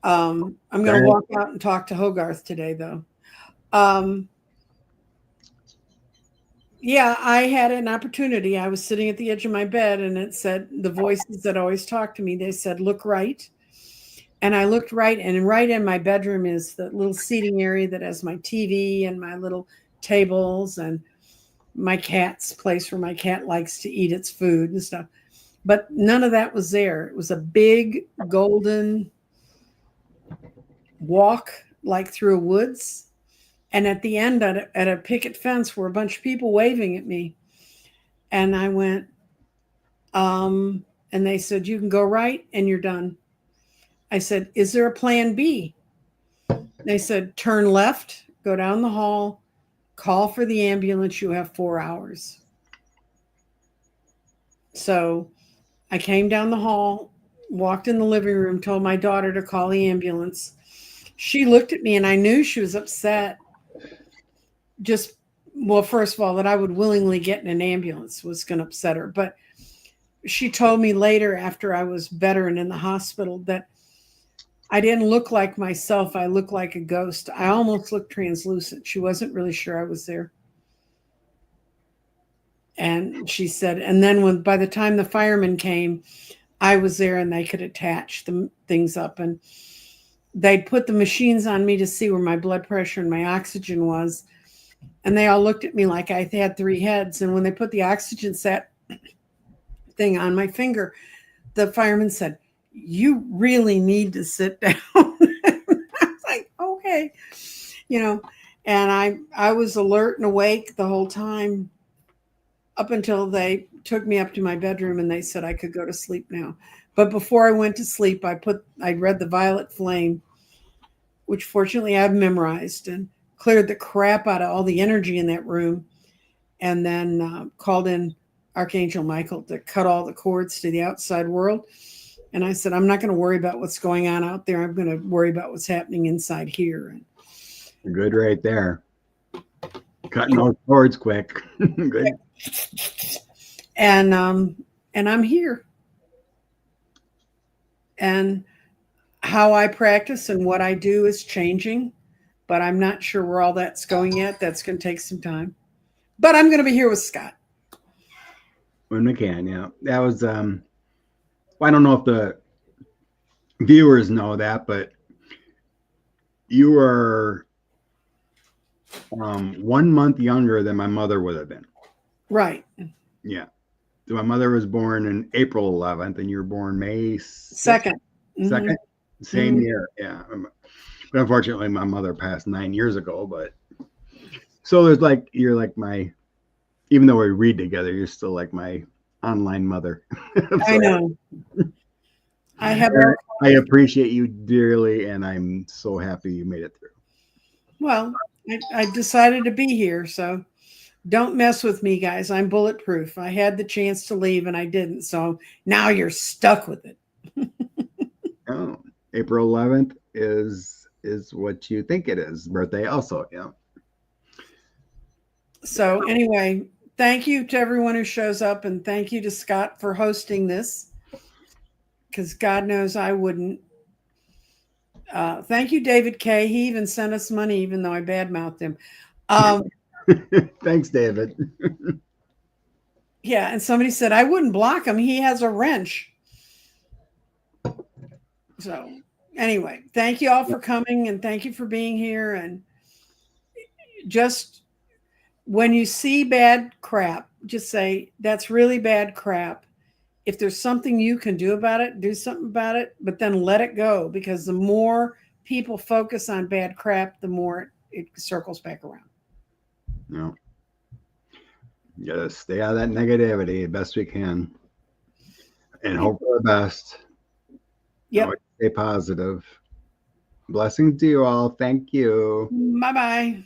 I'm going to walk out and talk to Hogarth today, though. Yeah, I had an opportunity. I was sitting at the edge of my bed, and it said, the voices that always talk to me, they said, look right. And I looked right, and right in my bedroom is the little seating area that has my TV and my little tables and my cat's place where my cat likes to eat its food and stuff. But none of that was there. It was a big golden walk like through a woods. And at the end, at a picket fence, were a bunch of people waving at me. And I went, and they said, you can go right and you're done. I said, is there a plan B? They said, turn left, go down the hall, call for the ambulance. You have 4 hours. So I came down the hall, walked in the living room, told my daughter to call the ambulance. She looked at me and I knew she was upset. Just, well, first of all, that I would willingly get in an ambulance was going to upset her. But she told me later, after I was better and in the hospital, that I didn't look like myself. I looked like a ghost. I almost looked translucent. She wasn't really sure I was there. And she said, and then by the time the firemen came, I was there and they could attach the things up. And they'd put the machines on me to see where my blood pressure and my oxygen was. And they all looked at me like I had 3 heads. And when they put the oxygen set thing on my finger, the fireman said, you really need to sit down. I was like, okay, and I was alert and awake the whole time up until they took me up to my bedroom and they said I could go to sleep now. But before I went to sleep, I read the Violet Flame, which fortunately I've memorized, and cleared the crap out of all the energy in that room, and then called in Archangel Michael to cut all the cords to the outside world. And I said, I'm not going to worry about what's going on out there. I'm going to worry about what's happening inside here. Good right there. Cutting those cords quick. Good. And I'm here. And how I practice and what I do is changing, but I'm not sure where all that's going yet. That's going to take some time. But I'm going to be here with Scott. When we can, yeah. That was I don't know if the viewers know that, but you are 1 month younger than my mother would have been. Right. Yeah. So my mother was born in April 11th, and you were born May 2nd. 2nd? Same year. Yeah. But unfortunately, my mother passed 9 years ago. But so there's like, you're like my, even though we read together, you're still like my online mother. I know. I have. I appreciate you dearly, and I'm so happy you made it through. Well, I decided to be here, so don't mess with me, guys. I'm bulletproof. I had the chance to leave and I didn't, so now you're stuck with it. Oh, April 11th is what you think it is. Birthday also, yeah. So anyway, thank you to everyone who shows up, and thank you to Scott for hosting this, because God knows I wouldn't. Thank you, David K. He even sent us money, even though I badmouthed him. Thanks, David. Yeah, and somebody said I wouldn't block him. He has a wrench. So anyway, thank you all for coming, and thank you for being here. And just when you see bad crap, just say, that's really bad crap. If there's something you can do about it, do something about it, but then let it go, because the more people focus on bad crap, the more it circles back around. No. You gotta stay out of that negativity the best we can and hope for the best. Yep. Stay positive. Blessings to you all. Thank you. Bye-bye.